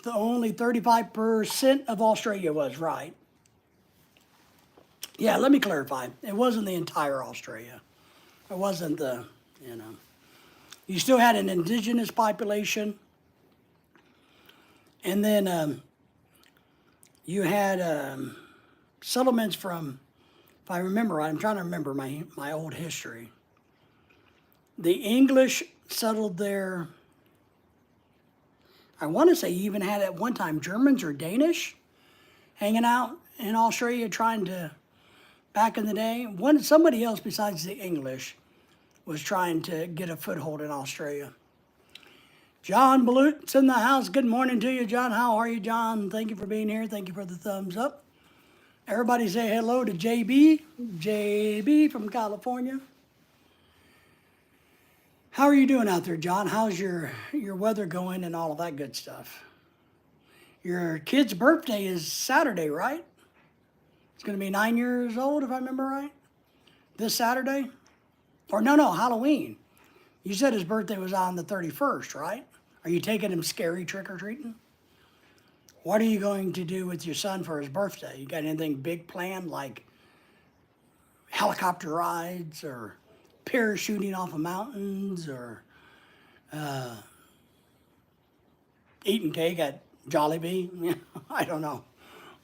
Only 35% of Australia was right. Yeah, let me clarify. It wasn't the entire Australia. It wasn't You still had an indigenous population. And then you had settlements from, if I remember right, I'm trying to remember my old history. The English settled there. I want to say you even had at one time Germans or Danish hanging out in Australia trying to, back in the day. Somebody else besides the English was trying to get a foothold in Australia. John Balut's in the house. Good morning to you, John. How are you, John? Thank you for being here. Thank you for the thumbs up. Everybody say hello to JB. JB from California. How are you doing out there, John? How's your weather going and all of that good stuff? Your kid's birthday is Saturday, right? It's going to be 9 years old, if I remember right. This Saturday? Or no, Halloween. You said his birthday was on the 31st, right? Are you taking him scary trick-or-treating? What are you going to do with your son for his birthday? You got anything big planned, like helicopter rides or parachuting off of mountains or eating cake at Jollibee? I don't know.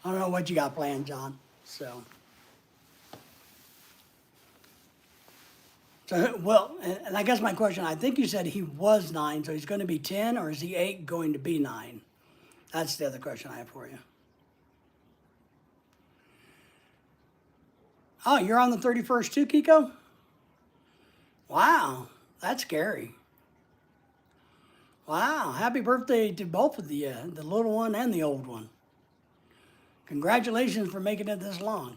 I don't know what you got planned, John. So, well, and I guess my question, I think you said he was 9, so he's going to be 10, or is he 8 going to be 9? That's the other question I have for you. Oh, you're on the 31st too, Kiko? Wow, that's scary. Wow, happy birthday to both of the little one and the old one. Congratulations for making it this long.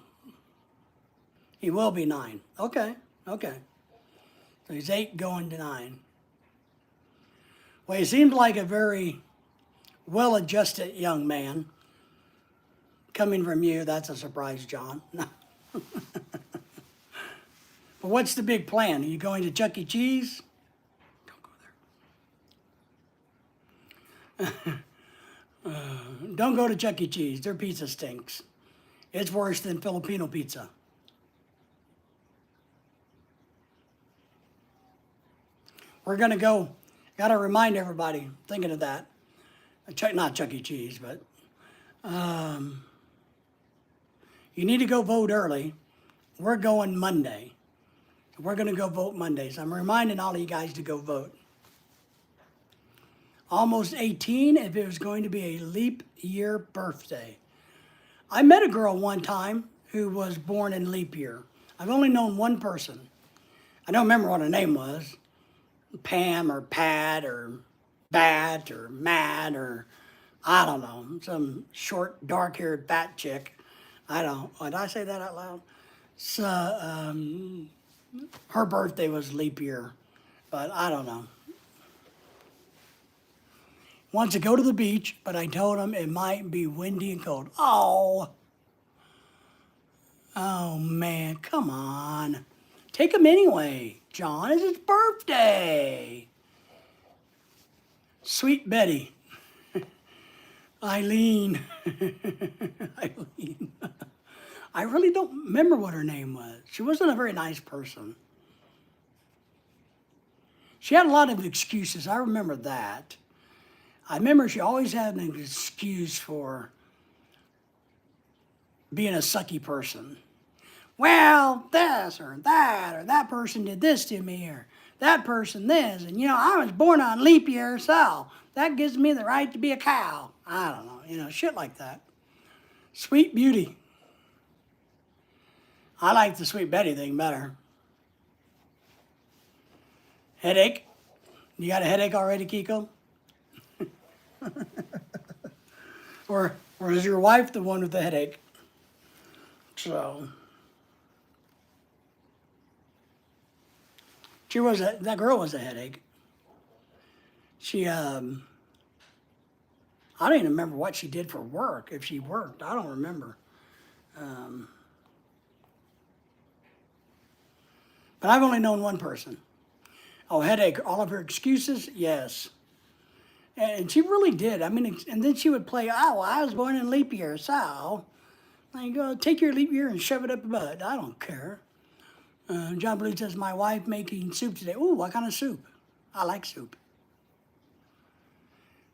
He will be 9. Okay. So he's 8 going to 9. Well, he seems like a very well-adjusted young man. Coming from you, that's a surprise, John. But what's the big plan? Are you going to Chuck E. Cheese? Don't go there. Don't go to Chuck E. Cheese. Their pizza stinks. It's worse than Filipino pizza. We're going to go, got to remind everybody, thinking of that, not Chuck E. Cheese, but you need to go vote early. We're going Monday. We're going to go vote Mondays. I'm reminding all of you guys to go vote. Almost 18 if it was going to be a leap year birthday. I met a girl one time who was born in leap year. I've only known one person. I don't remember what her name was. Pam or Pat or Bat or Matt or I don't know, some short, dark-haired fat chick. Did I say that out loud? So, her birthday was leap year, but I don't know. Wants to go to the beach, but I told him it might be windy and cold. Oh man, come on. Take him anyway, John. It's his birthday. Sweet Betty. Eileen. Eileen. I really don't remember what her name was. She wasn't a very nice person. She had a lot of excuses. I remember that. I remember she always had an excuse for being a sucky person. Well, this or that person did this to me, or that person this, and I was born on leap year, so that gives me the right to be a cow. I don't know, shit like that. Sweet Beauty. I like the Sweet Betty thing better. Headache. You got a headache already, Kiko? or is your wife the one with the headache? So that girl was a headache. She I don't even remember what she did for work, if she worked. I don't remember. But I've only known one person. Oh, headache, all of her excuses? Yes. And she really did. I mean, and then she would play, I was born in leap year, so I go, take your leap year and shove it up your butt. I don't care. John Blue says, my wife making soup today. Ooh, what kind of soup? I like soup.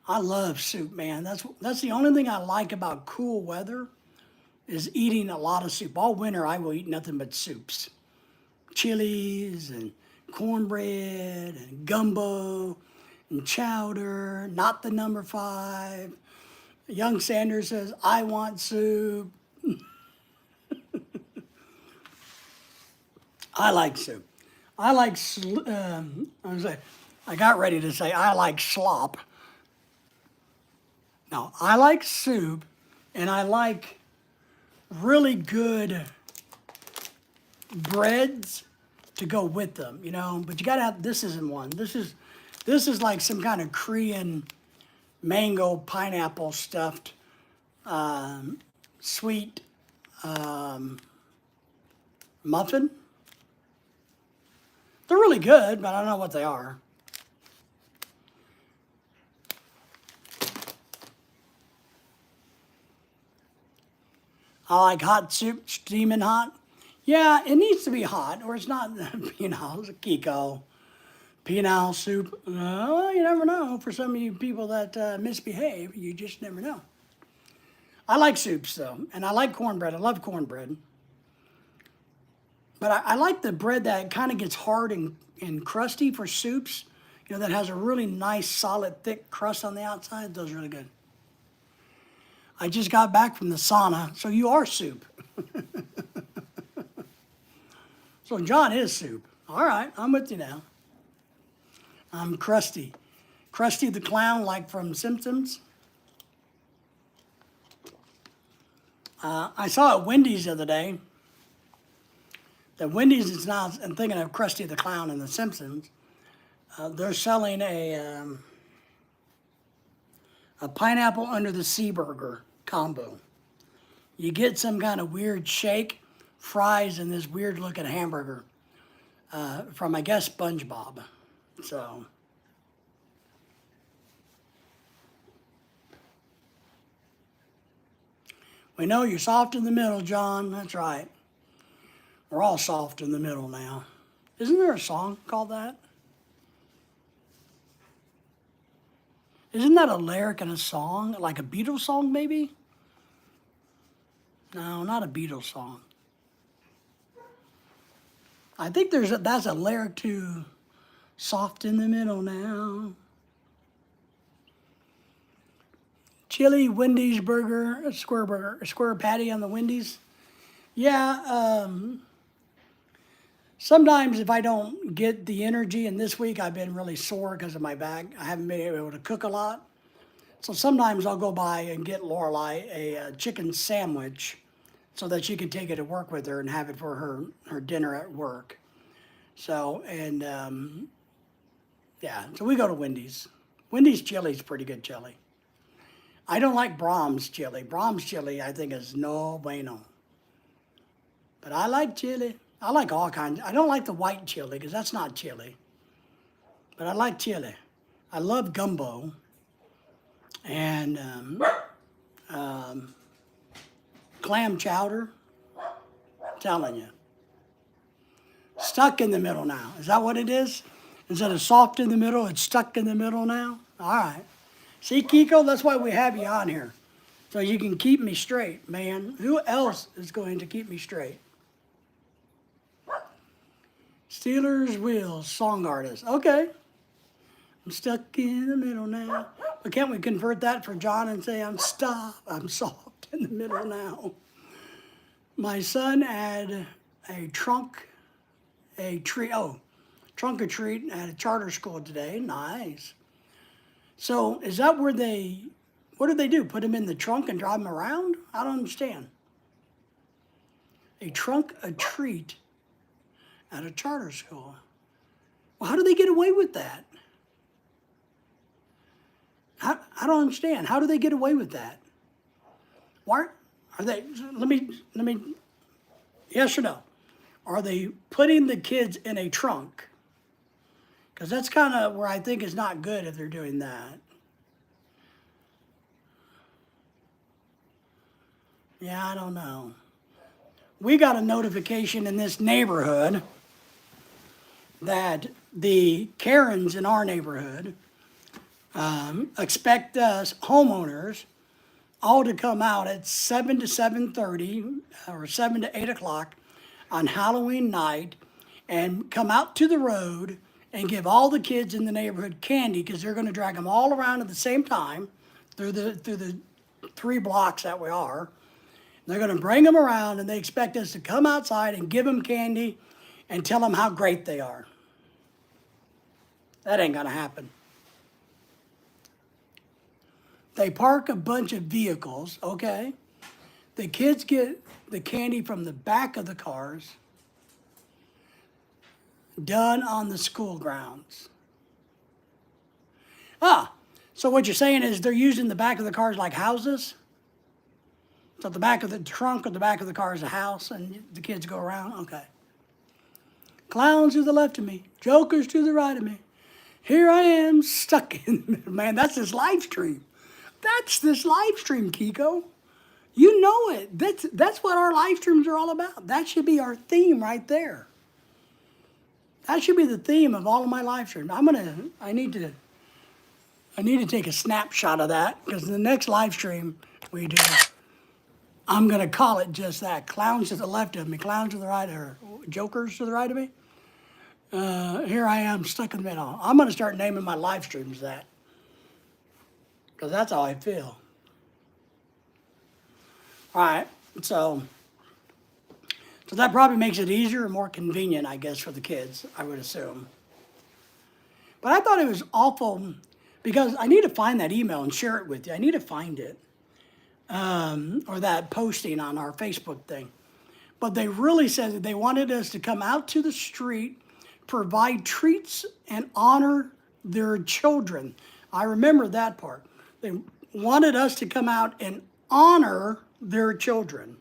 I love soup, man. That's the only thing I like about cool weather is eating a lot of soup. All winter, I will eat nothing but soups. Chilies and cornbread and gumbo and chowder, not the number 5. Young Sanders says, I want soup. I like soup. I like, I got ready to say I like slop. No, I like soup, and I like really good breads to go with them, you know. But you gotta have, this isn't one. This is like some kind of Korean mango pineapple stuffed sweet muffin. They're really good, but I don't know what they are. I like hot soup, steaming hot. Yeah, it needs to be hot, or it's not, you know, it's a Kiko. Penal soup. You never know. For some of you people that misbehave, you just never know. I like soups, though, and I like cornbread. I love cornbread. But I like the bread that kind of gets hard and crusty for soups. You know, that has a really nice, solid, thick crust on the outside. Those are really good. I just got back from the sauna, so you are soup. So John is soup. All right, I'm with you now. I'm Krusty. Krusty the Clown, like from Simpsons. I saw at Wendy's the other day that Wendy's is now, I'm thinking of Krusty the Clown and the Simpsons, they're selling a pineapple under the sea burger combo. You get some kind of weird shake, fries, and this weird looking hamburger from, I guess, SpongeBob. So, we know you're soft in the middle, John. That's right. We're all soft in the middle now. Isn't there a song called that? Isn't that a lyric in a song? Like a Beatles song, maybe? No, not a Beatles song. I think that's a lyric to Soft in the Middle Now. Chili, Wendy's burger, a square patty on the Wendy's. Yeah, sometimes if I don't get the energy, and this week I've been really sore because of my back, I haven't been able to cook a lot. So sometimes I'll go by and get Lorelei a chicken sandwich so that she can take it to work with her and have it for her dinner at work. So, and yeah, so we go to Wendy's. Wendy's chili is pretty good chili. I don't like Brahms chili. Brahms chili, I think, is no bueno. But I like chili. I like all kinds. I don't like the white chili because that's not chili. But I like chili. I love gumbo. And clam chowder. I'm telling you. Stuck in the middle now. Is that what it is? Instead of soft in the middle, it's stuck in the middle now? All right. See, Kiko, that's why we have you on here. So you can keep me straight, man. Who else is going to keep me straight? Steelers Wheels, song artist. Okay. I'm stuck in the middle now. But can't we convert that for John and say, I'm soft in the middle now? My son had a trunk or treat at a charter school today. Nice. So is that where what do they do? Put him in the trunk and drive him around? I don't understand. A treat at a charter school. Well, how do they get away with that? I don't understand. How do they get away with that? Why are they, let me, yes or no? Are they putting the kids in a trunk? Because that's kind of where I think is not good if they're doing that. Yeah, I don't know. We got a notification in this neighborhood that the Karens in our neighborhood expect us homeowners all to come out at 7 to 7:30 or 7 to 8 o'clock on Halloween night and come out to the road and give all the kids in the neighborhood candy because they're going to drag them all around at the same time through the 3 blocks that we are. They're going to bring them around and they expect us to come outside and give them candy and tell them how great they are. That ain't going to happen. They park a bunch of vehicles, okay? The kids get the candy from the back of the cars, done on the school grounds. So what you're saying is they're using the back of the cars like houses? So the back of the trunk or the back of the car is a house and the kids go around? Okay. Clowns to the left of me, jokers to the right of me. Here I am stuck in, man, that's this live stream. That's this live stream, Kiko. You know it. That's what our live streams are all about. That should be our theme right there. That should be the theme of all of my live streams. I need to take a snapshot of that because the next live stream we do, I'm gonna call it just that. Clowns to the left of me, clowns to the right, or jokers to the right of me. Here I am stuck in the middle. I'm gonna start naming my live streams that. Because that's how I feel. All right, so that probably makes it easier and more convenient, I guess, for the kids, I would assume. But I thought it was awful because I need to find that email and share it with you. I need to find it, or that posting on our Facebook thing. But they really said that they wanted us to come out to the street, provide treats, and honor their children. I remember that part. They wanted us to come out and honor their children.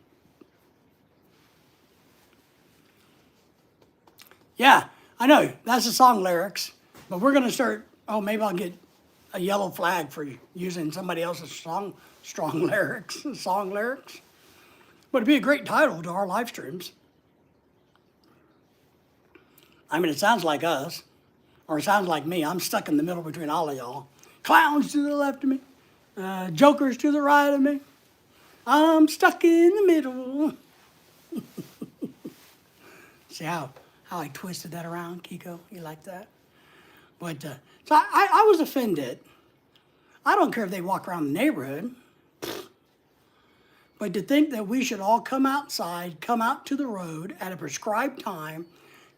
Yeah, I know, that's the song lyrics, but we're gonna start, maybe I'll get a yellow flag for using somebody else's song lyrics. But it'd be a great title to our live streams. I mean, it sounds like us, or it sounds like me. I'm stuck in the middle between all of y'all. Clowns to the left of me, jokers to the right of me. I'm stuck in the middle. See how I twisted that around, Kiko? You like that? But so I was offended. I don't care if they walk around the neighborhood. But to think that we should all come outside, come out to the road at a prescribed time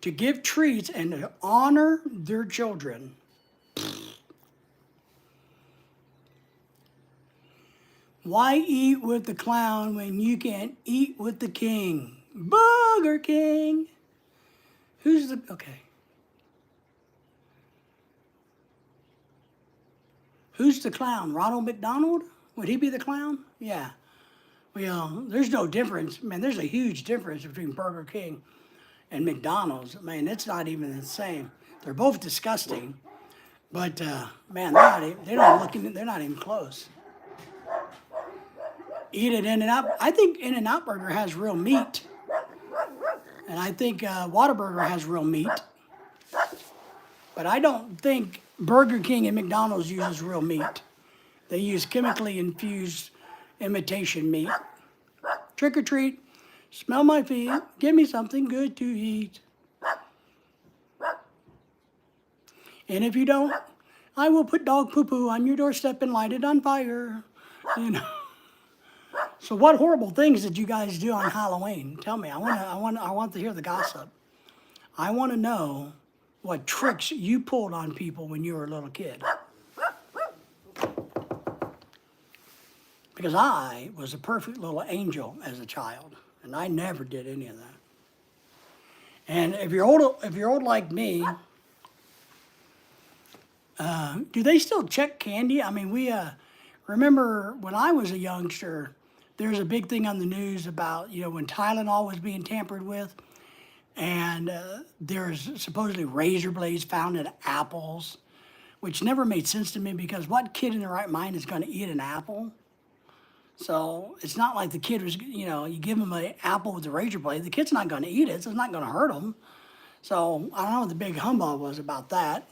to give treats and to honor their children. Why eat with the clown when you can eat with the king? Burger King. Okay. Who's the clown? Ronald McDonald? Would he be the clown? Yeah. Well, there's no difference. Man, there's a huge difference between Burger King and McDonald's. Man, it's not even the same. They're both disgusting. But, man, they're not even close. Eat it In-N-Out. I think In-N-Out Burger has real meat. And I think Whataburger has real meat. But I don't think Burger King and McDonald's uses real meat. They use chemically infused imitation meat. Trick or treat, smell my feet, give me something good to eat. And if you don't, I will put dog poo-poo on your doorstep and light it on fire. You know. So what horrible things did you guys do on Halloween? Tell me. I want to hear the gossip. I want to know what tricks you pulled on people when you were a little kid. Because I was a perfect little angel as a child, and I never did any of that. And if you're old like me, do they still check candy? I mean, we remember when I was a youngster, there was a big thing on the news about, when Tylenol was being tampered with, and there's supposedly razor blades found in apples, which never made sense to me because what kid in their right mind is going to eat an apple? So it's not like the kid was, you give them an apple with a razor blade, the kid's not going to eat it, so it's not going to hurt them. So I don't know what the big humbug was about that.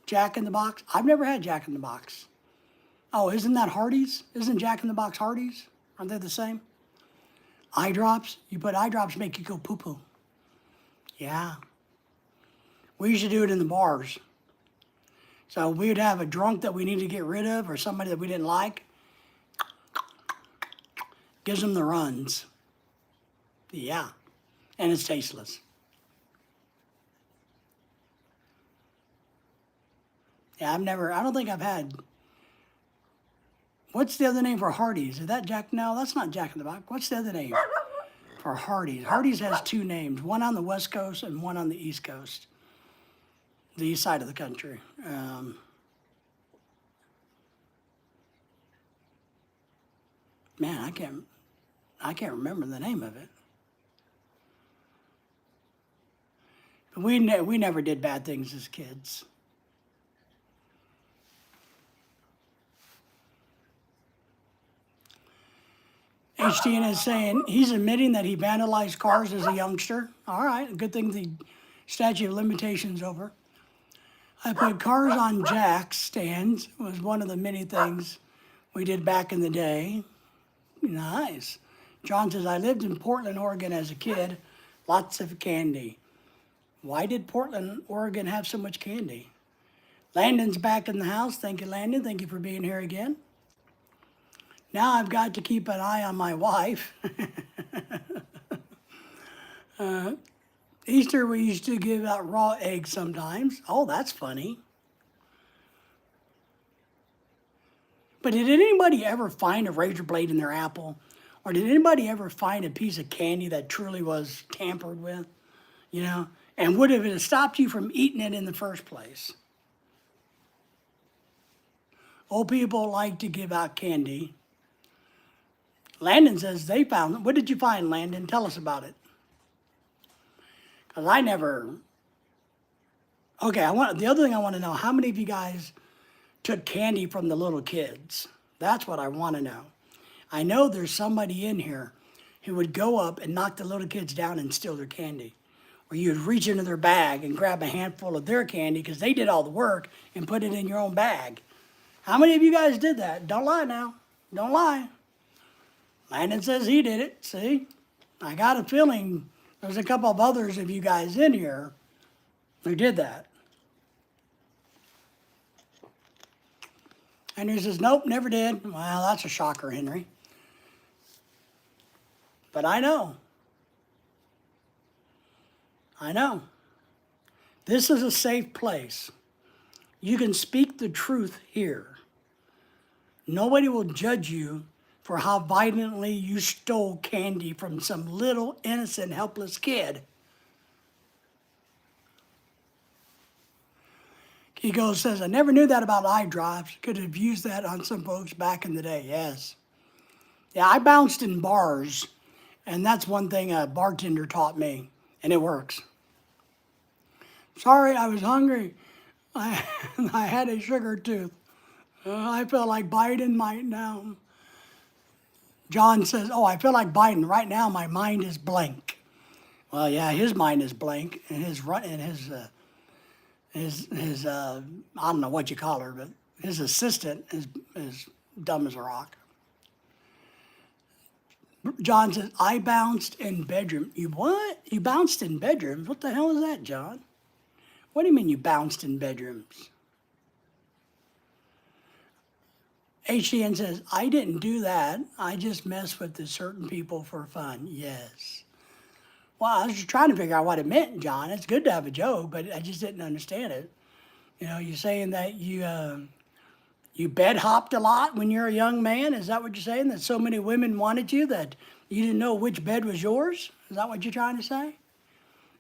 Jack in the Box. I've never had Jack in the Box. Oh, isn't that Hardee's? Isn't Jack in the Box Hardee's? Aren't they the same? Eye drops? You put eye drops, make you go poo-poo. Yeah. We used to do it in the bars. So we would have a drunk that we needed to get rid of or somebody that we didn't like. Gives them the runs. Yeah. And it's tasteless. Yeah, I don't think I've had, what's the other name for Hardee's? Is that Jack? No, that's not Jack in the Box. What's the other name for Hardee's? Hardee's has two names, one on the West Coast and one on the East Coast, the east side of the country. Man, I can't remember the name of it. But we never did bad things as kids. HTN is saying he's admitting that he vandalized cars as a youngster. All right, good thing the statute of limitations over. I put cars on jack stands was one of the many things we did back in the day. Nice. John says, I lived in Portland, Oregon as a kid. Lots of candy. Why did Portland, Oregon have so much candy? Landon's back in the house. Thank you, Landon. Thank you for being here again. Now I've got to keep an eye on my wife. Easter, we used to give out raw eggs sometimes. Oh, that's funny. But did anybody ever find a razor blade in their apple? Or did anybody ever find a piece of candy that truly was tampered with? You know? And would have it stopped you from eating it in the first place? Old people like to give out candy. Landon says they found it. What did you find, Landon? Tell us about it. Because I never... Okay, the other thing I want to know, how many of you guys took candy from the little kids? That's what I want to know. I know there's somebody in here who would go up and knock the little kids down and steal their candy. Or you'd reach into their bag and grab a handful of their candy because they did all the work and put it in your own bag. How many of you guys did that? Don't lie now. Don't lie. Landon says he did it. See? I got a feeling there's a couple of others of you guys in here who did that. Henry says, nope, never did. Well, that's a shocker, Henry. But I know. I know. This is a safe place. You can speak the truth here. Nobody will judge you for how violently you stole candy from some little innocent, helpless kid. He says, I never knew that about eye drops. Could have used that on some folks back in the day. Yes. Yeah, I bounced in bars, and that's one thing a bartender taught me, and it works. Sorry, I was hungry. I had a sugar tooth. I feel like biting right now. John says, oh, I feel like biting. Right now, my mind is blank. Well, yeah, his mind is blank, and his I don't know what you call her, but his assistant is dumb as a rock. John says, I bounced in bedroom. You what? You bounced in bedrooms? What the hell is that, John? What do you mean you bounced in bedrooms? HCN says, I didn't do that. I just messed with the certain people for fun. Yes. Well, I was just trying to figure out what it meant, John. It's good to have a joke, but I just didn't understand it. You know, you're saying that you bed hopped a lot when you're a young man? Is that what you're saying? That so many women wanted you that you didn't know which bed was yours? Is that what you're trying to say?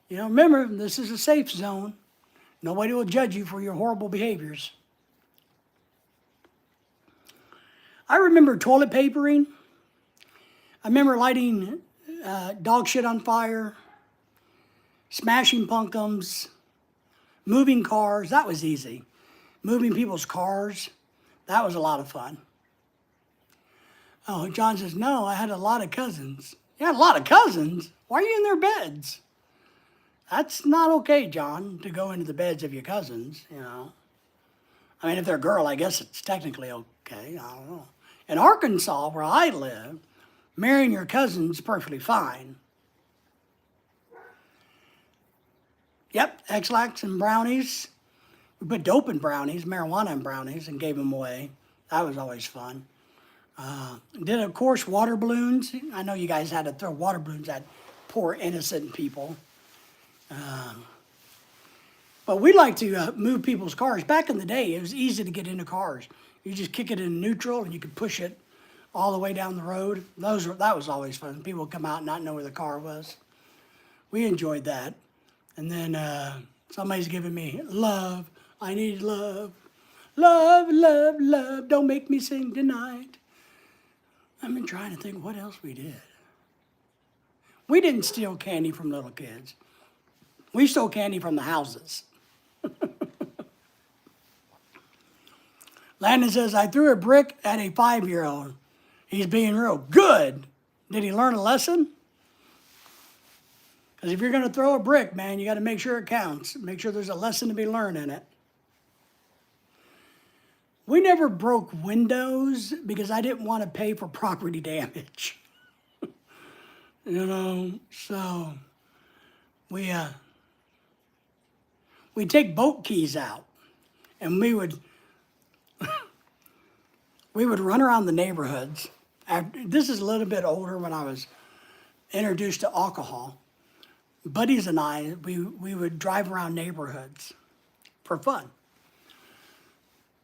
You know, remember, this is a safe zone. Nobody will judge you for your horrible behaviors. I remember toilet papering. I remember lighting dog shit on fire, smashing punkums, moving cars. That was easy. Moving people's cars. That was a lot of fun. Oh, John says, no, I had a lot of cousins. You had a lot of cousins? Why are you in their beds? That's not okay, John, to go into the beds of your cousins, you know. I mean, if they're a girl, I guess it's technically okay. I don't know. In Arkansas, where I live, marrying your cousin's perfectly fine. Yep, X-Lax and brownies. We put dope in brownies, marijuana in brownies, and gave them away. That was always fun. Did, of course, water balloons. I know you guys had to throw water balloons at poor innocent people. But we like to move people's cars. Back in the day, it was easy to get into cars. You just kick it in neutral and you could push it all the way down the road. That was always fun. People would come out and not know where the car was. We enjoyed that. And then somebody's giving me love. I need love. Love, love, love. Don't make me sing tonight. I've been trying to think what else we did. We didn't steal candy from little kids. We stole candy from the houses. Landon says, I threw a brick at a 5-year-old. He's being real good. Did he learn a lesson? Because if you're going to throw a brick, man, you got to make sure it counts. Make sure there's a lesson to be learned in it. We never broke windows because I didn't want to pay for property damage. So we'd take boat keys out and we would run around the neighborhoods. This is a little bit older when I was introduced to alcohol. Buddies and I, we would drive around neighborhoods for fun.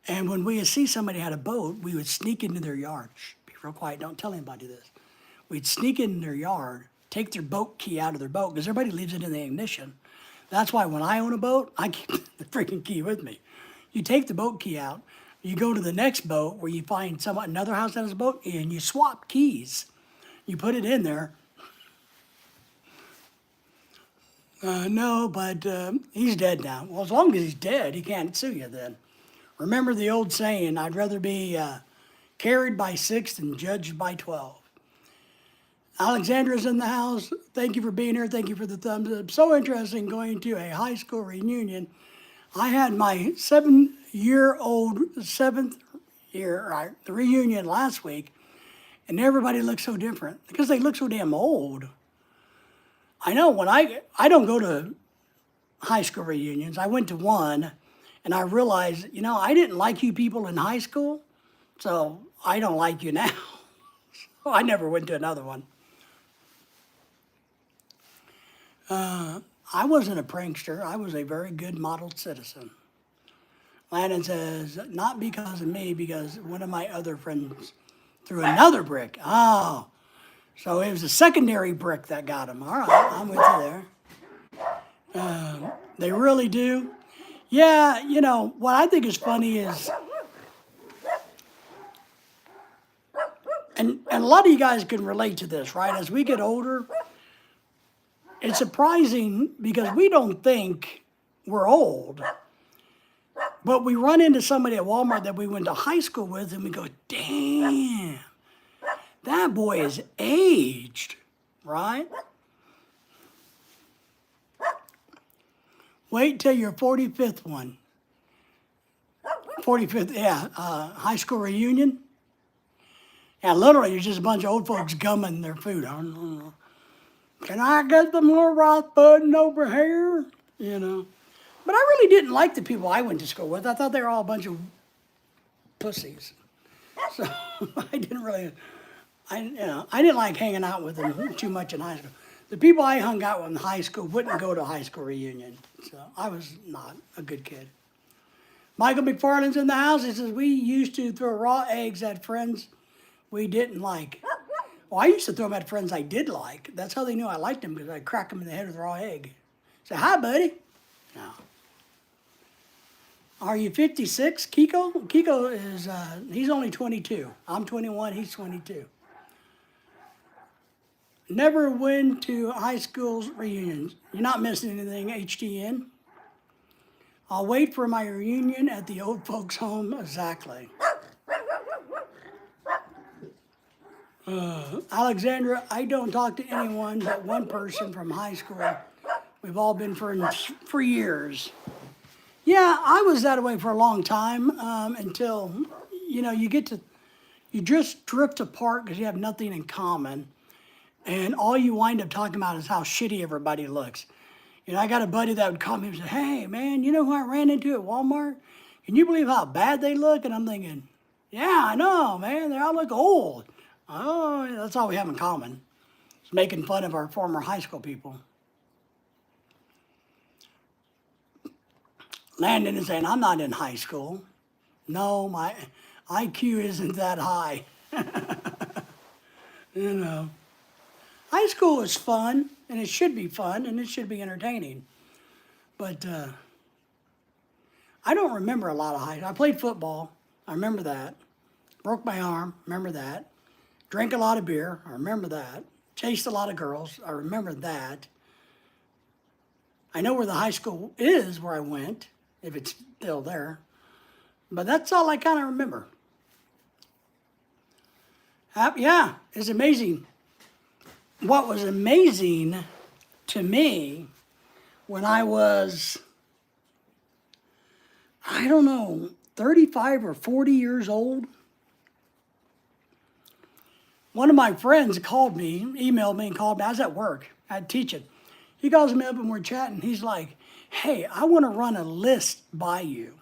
And when we would see somebody had a boat, we would sneak into their yard. Shh, be real quiet, don't tell anybody this. We'd sneak in their yard, take their boat key out of their boat, because everybody leaves it in the ignition. That's why when I own a boat, I keep the freaking key with me. You take the boat key out, you go to the next boat where you find another house that has a boat, and you swap keys. You put it in there. No, but he's dead now. Well, as long as he's dead, he can't sue you then. Remember the old saying, I'd rather be carried by 6 than judged by 12. Alexandra's in the house. Thank you for being here. Thank you for the thumbs up. So interesting going to a high school reunion. I had my 7th year reunion last week, and everybody looked so different because they look so damn old. I know when I don't go to high school reunions. I went to one, and I realized, I didn't like you people in high school, so I don't like you now. So I never went to another one. I wasn't a prankster. I was a very good modeled citizen. Landon says, not because of me, because one of my other friends threw another brick. Oh, so it was a secondary brick that got him. All right, I'm with you there. They really do. Yeah, what I think is funny is, and a lot of you guys can relate to this, right? As we get older, it's surprising because we don't think we're old. But we run into somebody at Walmart that we went to high school with and we go, damn, that boy is aged, right? Wait till your 45th one. 45th, high school reunion. Yeah, literally, it's just a bunch of old folks gumming their food. I don't know. Can I get the more rice pudding over here? But I really didn't like the people I went to school with. I thought they were all a bunch of pussies. So I didn't like hanging out with them too much in high school. The people I hung out with in high school wouldn't go to a high school reunion. So I was not a good kid. Michael McFarland's in the house. He says, we used to throw raw eggs at friends we didn't like. Well, I used to throw them at friends I did like. That's how they knew I liked them, because I'd crack them in the head with a raw egg. Say, hi, buddy. No. Are you 56, Kiko? Kiko is, he's only 22. I'm 21, he's 22. Never went to high school reunions. You're not missing anything, HTN. I'll wait for my reunion at the old folks' home, exactly. Alexandra, I don't talk to anyone but one person from high school. We've all been friends for years. Yeah, I was that way for a long time until, you just drift apart because you have nothing in common. And all you wind up talking about is how shitty everybody looks. I got a buddy that would call me and say, hey, man, you know who I ran into at Walmart? Can you believe how bad they look? And I'm thinking, yeah, I know, man. They all look old. Oh, that's all we have in common. It's making fun of our former high school people. Landon is saying, I'm not in high school. No, my IQ isn't that high. you know. High school is fun, and it should be fun, and it should be entertaining. But I don't remember a lot of high school. I played football. I remember that. Broke my arm. Remember that. Drank a lot of beer. I remember that. Chased a lot of girls. I remember that. I know where the high school is where I went, if it's still there. But that's all I kind of remember. Yeah, it's amazing. What was amazing to me when I was, I don't know, 35 or 40 years old, one of my friends called me, emailed me and called me. I was at work. I had teaching. He calls me up and we're chatting. He's like, hey, I want to run a list by you.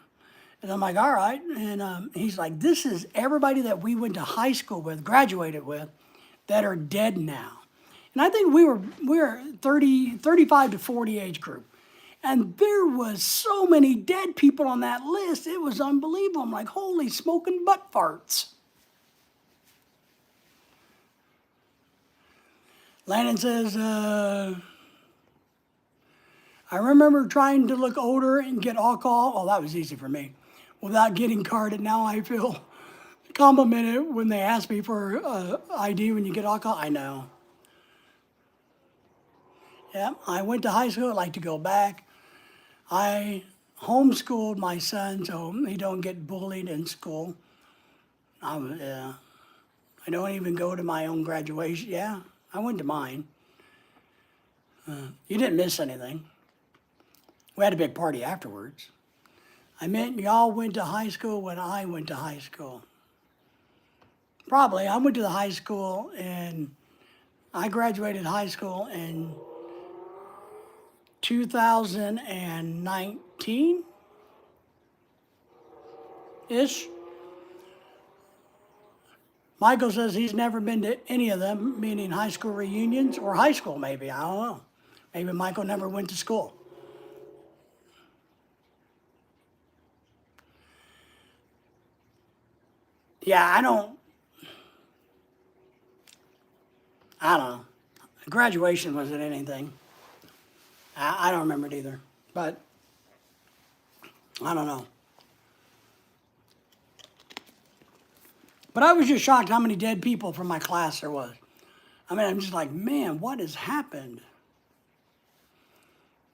And I'm like, all right. And he's like, this is everybody that we went to high school with, graduated with, that are dead now. And I think we were 35 to 40 age group. And there was so many dead people on that list. It was unbelievable. I'm like, holy smoking butt farts. Landon says, I remember trying to look older and get alcohol. Oh, that was easy for me. Without getting carded. Now I feel complimented when they ask me for ID when you get alcohol. I know. Yeah, I went to high school. I'd like to go back. I homeschooled my son so he don't get bullied in school. I don't even go to my own graduation. Yeah, I went to mine. You didn't miss anything. We had a big party afterwards. I meant y'all went to high school when I went to high school. Probably. I went to the high school and I graduated high school in 2019-ish. Michael says he's never been to any of them, meaning high school reunions or high school maybe. I don't know. Maybe Michael never went to school. Yeah, I don't know. Graduation wasn't anything. I don't remember it either. But I don't know. But I was just shocked how many dead people from my class there was. I mean, I'm just like, man, what has happened?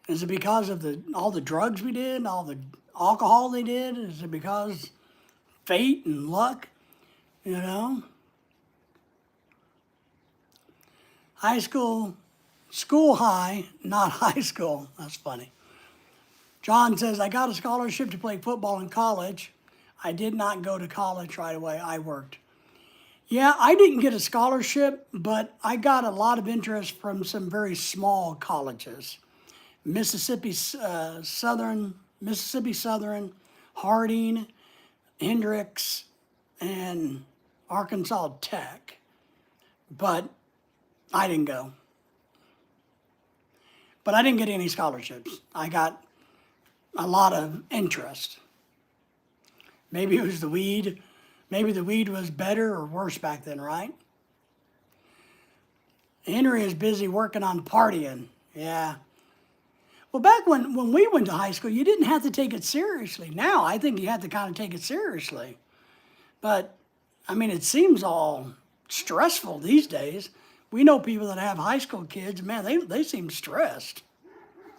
Is it because of all the drugs we did and all the alcohol they did? Is it because fate and luck? High school, school high, not high school. That's funny. John says, I got a scholarship to play football in college. I did not go to college right away. I worked. Yeah, I didn't get a scholarship, but I got a lot of interest from some very small colleges. Mississippi Southern, Harding, Hendrix, and Arkansas Tech. But I didn't go. But I didn't get any scholarships. I got a lot of interest. Maybe it was the weed. Maybe the weed was better or worse back then, right? Henry is busy working on partying. Yeah. Well, back when we went to high school, you didn't have to take it seriously. Now, I think you have to kind of take it seriously. But, I mean, it seems all stressful these days. We know people that have high school kids, man, they seem stressed.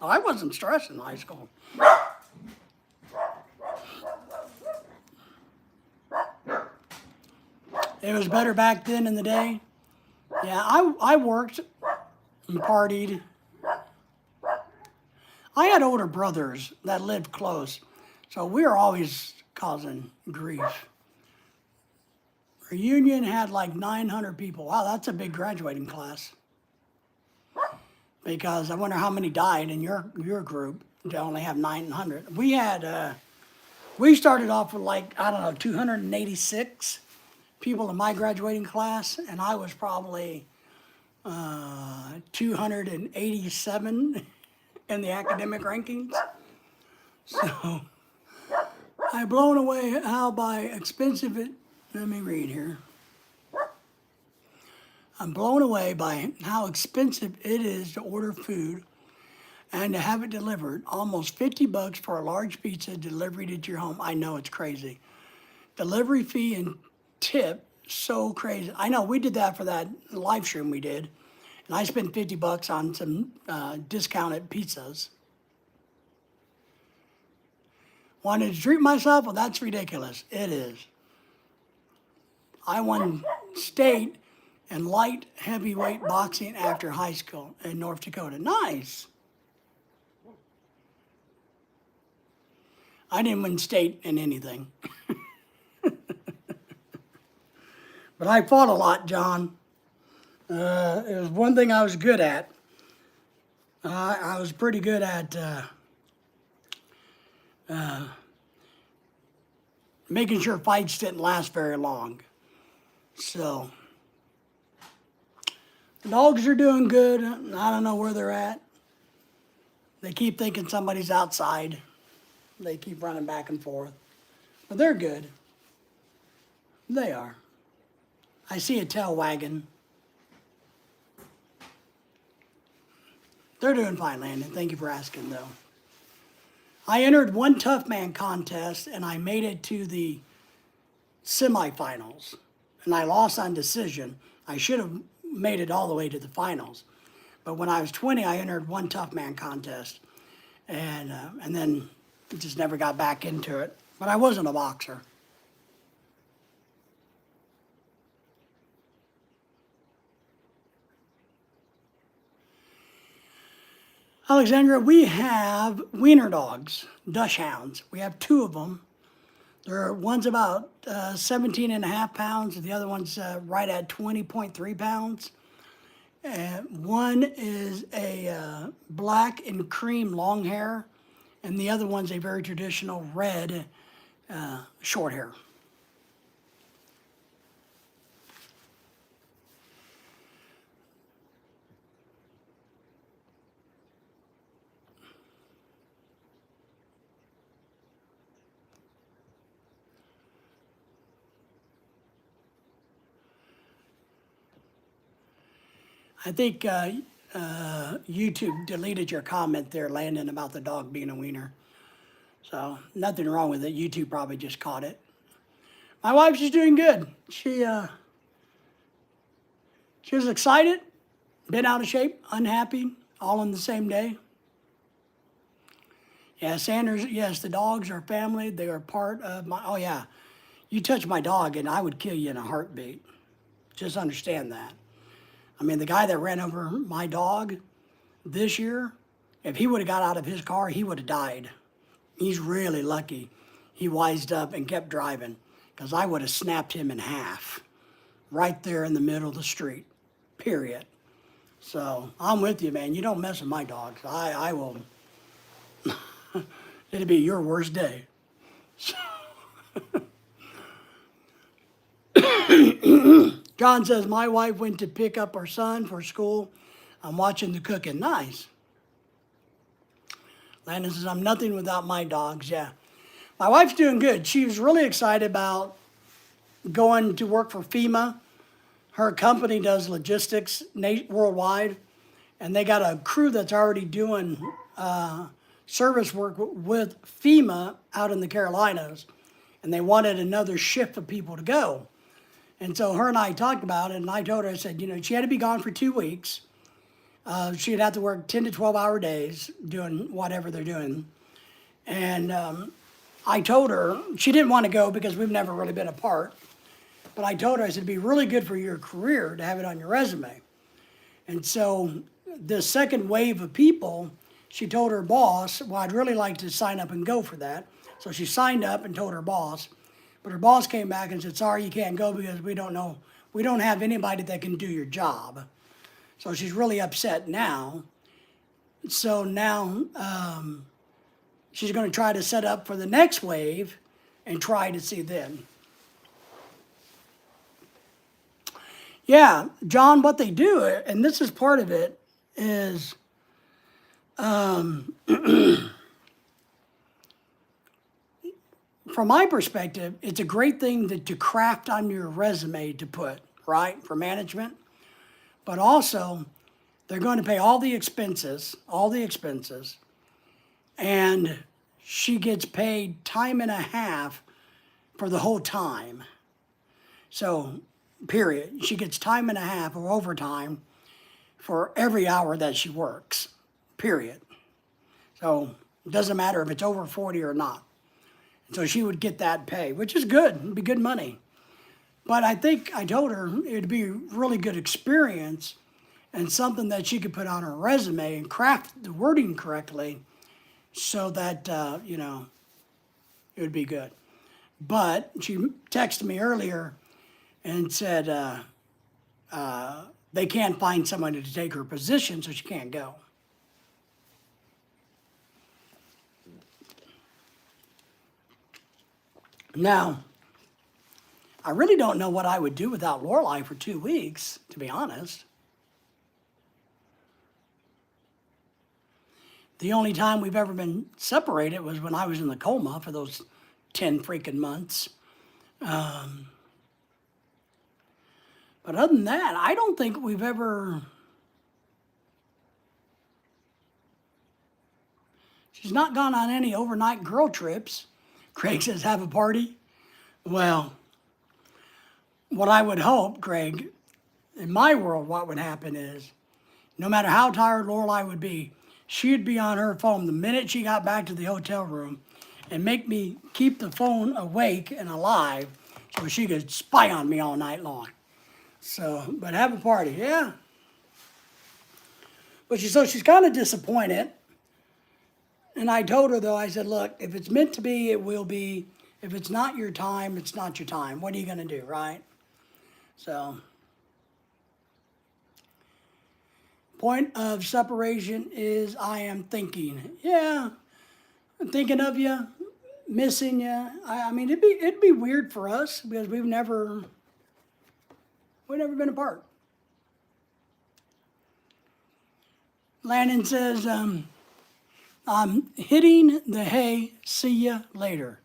I wasn't stressed in high school. It was better back then in the day. Yeah, I worked and partied. I had older brothers that lived close. So we are always causing grief. Reunion had like 900 people. Wow, that's a big graduating class. Because I wonder how many died in your group to only have 900. We started off with like, I don't know, 286 people in my graduating class, and I was probably 287 in the academic rankings. So I'm blown away how by expensive it, let me read here. I'm blown away by how expensive it is to order food and to have it delivered. Almost $50 for a large pizza delivered at your home. I know it's crazy. Delivery fee and tip, so crazy. I know we did that for that live stream we did. And I spent $50 on some discounted pizzas. Wanted to treat myself? Well, that's ridiculous. It is. I won state in light heavyweight boxing after high school in North Dakota. Nice. I didn't win state in anything. But I fought a lot, John. It was one thing I was good at. I was pretty good at making sure fights didn't last very long. So, the dogs are doing good. I don't know where they're at. They keep thinking somebody's outside. They keep running back and forth. But they're good. They are. I see a tail wagging. They're doing fine, Landon. Thank you for asking, though. I entered one Tough Man contest, and I made it to the semifinals. And I lost on decision. I should have made it all the way to the finals. But when I was 20, I entered one Tough Man contest. And then just never got back into it. But I wasn't a boxer. Alexandra, we have wiener dogs, Dachshunds. We have two of them. One's about 17 and a half pounds, and the other one's right at 20.3 pounds. One is a black and cream long hair, and the other one's a very traditional red short hair. I think YouTube deleted your comment there, Landon, about the dog being a wiener. So nothing wrong with it. YouTube probably just caught it. My wife, she's doing good. She was excited, been out of shape, unhappy, all in the same day. Yeah, Sanders, yes, the dogs are family. They are part of my, oh yeah, you touch my dog and I would kill you in a heartbeat. Just understand that. I mean, the guy that ran over my dog this year, if he would have got out of his car, he would have died. He's really lucky he wised up and kept driving, because I would have snapped him in half right there in the middle of the street, period. So I'm with you, man. You don't mess with my dogs. I will, it'll be your worst day. So John says, my wife went to pick up our son for school. I'm watching the cooking. Nice. Landon says, I'm nothing without my dogs. Yeah. My wife's doing good. She was really excited about going to work for FEMA. Her company does logistics worldwide, and they got a crew that's already doing service work with FEMA out in the Carolinas, and they wanted another shift of people to go. And so her and I talked about it, and I told her, I said, she had to be gone for 2 weeks. She'd have to work 10 to 12-hour days doing whatever they're doing. And I told her, she didn't want to go because we've never really been apart. But I told her, I said, it'd be really good for your career to have it on your resume. And so the second wave of people, she told her boss, well, I'd really like to sign up and go for that. So she signed up and told her boss, but her boss came back and said, sorry, you can't go because we don't have anybody that can do your job. So she's really upset now. So now she's going to try to set up for the next wave and try to see them. Yeah, John, what they do, and this is part of it, is from my perspective, it's a great thing to craft on your resume to put, right, for management. But also, they're going to pay all the expenses, and she gets paid time and a half for the whole time. So, period. She gets time and a half or overtime for every hour that she works, period. So, it doesn't matter if it's over 40 or not. So she would get that pay, which is good. It'd be good money. But I think I told her it'd be a really good experience and something that she could put on her resume and craft the wording correctly so that, it would be good. But she texted me earlier and said they can't find somebody to take her position, so she can't go. Now, I really don't know what I would do without Lorelai for 2 weeks, to be honest. The only time we've ever been separated was when I was in the coma for those 10 freaking months. But other than that, I don't think we've ever... She's not gone on any overnight girl trips. Craig says, have a party? Well, what I would hope, Craig, in my world, what would happen is, no matter how tired Lorelai would be, she'd be on her phone the minute she got back to the hotel room and make me keep the phone awake and alive so she could spy on me all night long. So, but have a party, yeah. But she's kind of disappointed. And I told her, though, I said, look, if it's meant to be, it will be. If it's not your time, it's not your time. What are you going to do, right? So, point of separation is I am thinking. Yeah, I'm thinking of you, missing you. I mean, it'd be weird for us because we've never been apart. Landon says, I'm hitting the hay, see ya later.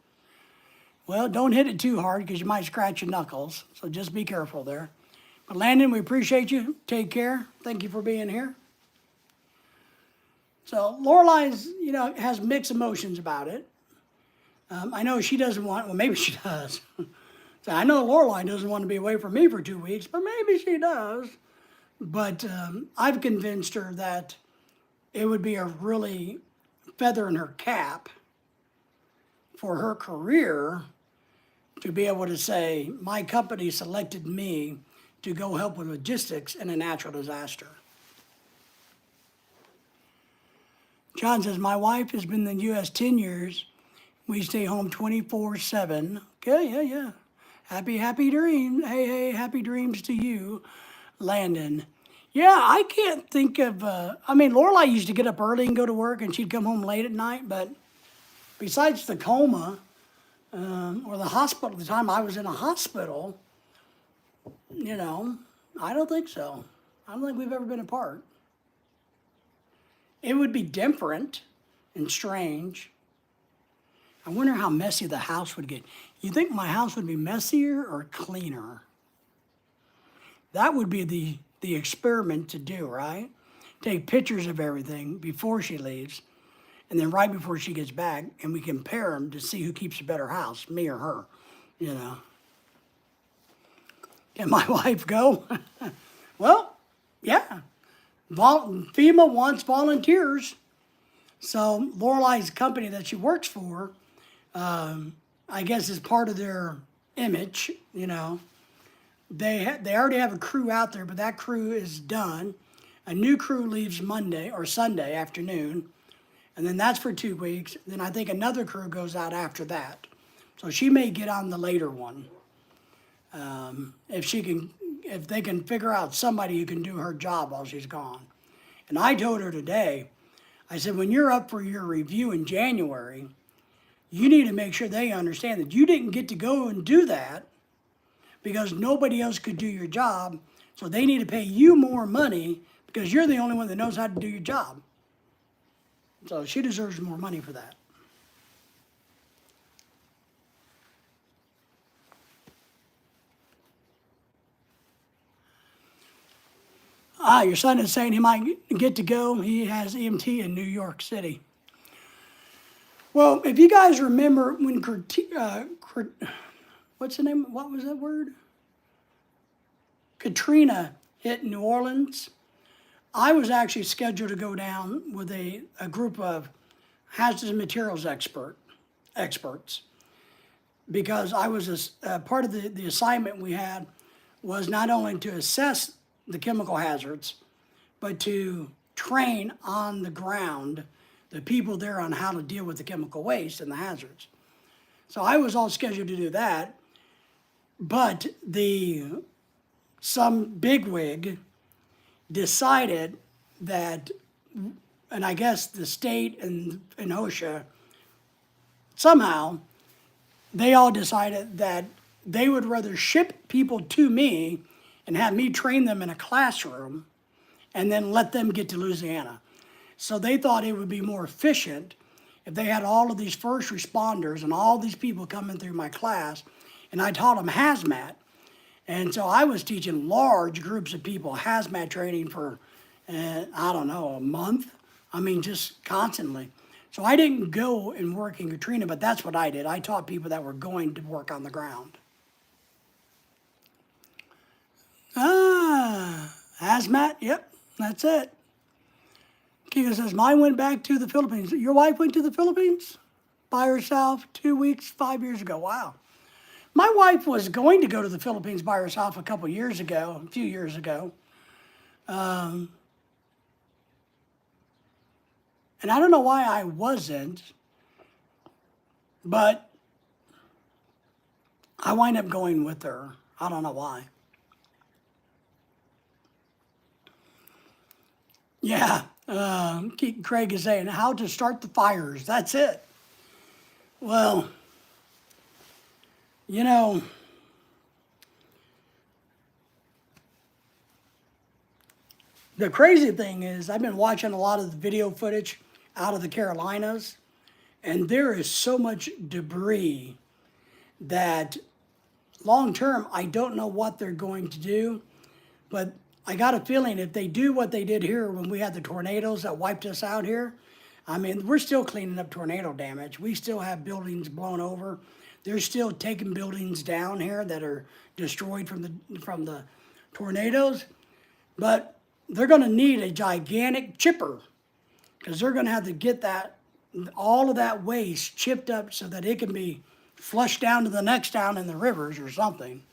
Well, don't hit it too hard because you might scratch your knuckles, so just be careful there. But Landon, we appreciate you. Take care. Thank you for being here. So Lorelai's, has mixed emotions about it. I know she doesn't want, well, maybe she does. So I know Lorelai doesn't want to be away from me for 2 weeks, but maybe she does. But I've convinced her that it would be a really feather in her cap for her career to be able to say, my company selected me to go help with logistics in a natural disaster. John says, my wife has been in the U.S. 10 years. We stay home 24/7. Okay, yeah. Happy dreams. Hey, happy dreams to you, Landon. Yeah, I can't think of, Lorelai used to get up early and go to work, and she'd come home late at night, but besides the coma or the hospital, the time I was in a hospital, I don't think so. I don't think we've ever been apart. It would be different and strange. I wonder how messy the house would get. You think my house would be messier or cleaner? That would be the experiment to do, right? Take pictures of everything before she leaves, and then right before she gets back, and we compare them to see who keeps a better house, me or her, Can my wife go? Well, yeah. FEMA wants volunteers. So Lorelai's company that she works for, I guess is part of their image, They already have a crew out there, but that crew is done. A new crew leaves Monday or Sunday afternoon. And then that's for 2 weeks. Then I think another crew goes out after that. So she may get on the later one. If they can figure out somebody who can do her job while she's gone. And I told her today, I said, when you're up for your review in January, you need to make sure they understand that you didn't get to go and do that because nobody else could do your job. So they need to pay you more money because you're the only one that knows how to do your job. So she deserves more money for that. Your son is saying he might get to go. He has EMT in New York City. Well, if you guys remember when what's the name? What was that word? Katrina hit New Orleans. I was actually scheduled to go down with a group of hazardous materials experts because I was part of the assignment we had was not only to assess the chemical hazards, but to train on the ground the people there on how to deal with the chemical waste and the hazards. So I was all scheduled to do that, but some bigwig decided that, and I guess the state and OSHA, somehow, they all decided that they would rather ship people to me and have me train them in a classroom and then let them get to Louisiana. So they thought it would be more efficient if they had all of these first responders and all these people coming through my class, and I taught them hazmat. And so I was teaching large groups of people hazmat training for, I don't know, a month. I mean, just constantly. So I didn't go and work in Katrina, but that's what I did. I taught people that were going to work on the ground. Hazmat, yep, that's it. Kiko says, mine went back to the Philippines. Your wife went to the Philippines by herself 2 weeks, 5 years ago. Wow. My wife was going to go to the Philippines by herself a few years ago. And I don't know why I wasn't, but I wind up going with her. I don't know why. Yeah, Craig is saying how to start the fires. That's it. Well, you know, the crazy thing is I've been watching a lot of the video footage out of the Carolinas, and there is so much debris that long term, I don't know what they're going to do, but I got a feeling if they do what they did here when we had the tornadoes that wiped us out here, I mean, we're still cleaning up tornado damage. We still have buildings blown over. They're still taking buildings down here that are destroyed from the tornadoes, but they're going to need a gigantic chipper because they're going to have to get all of that waste chipped up so that it can be flushed down to the next town in the rivers or something.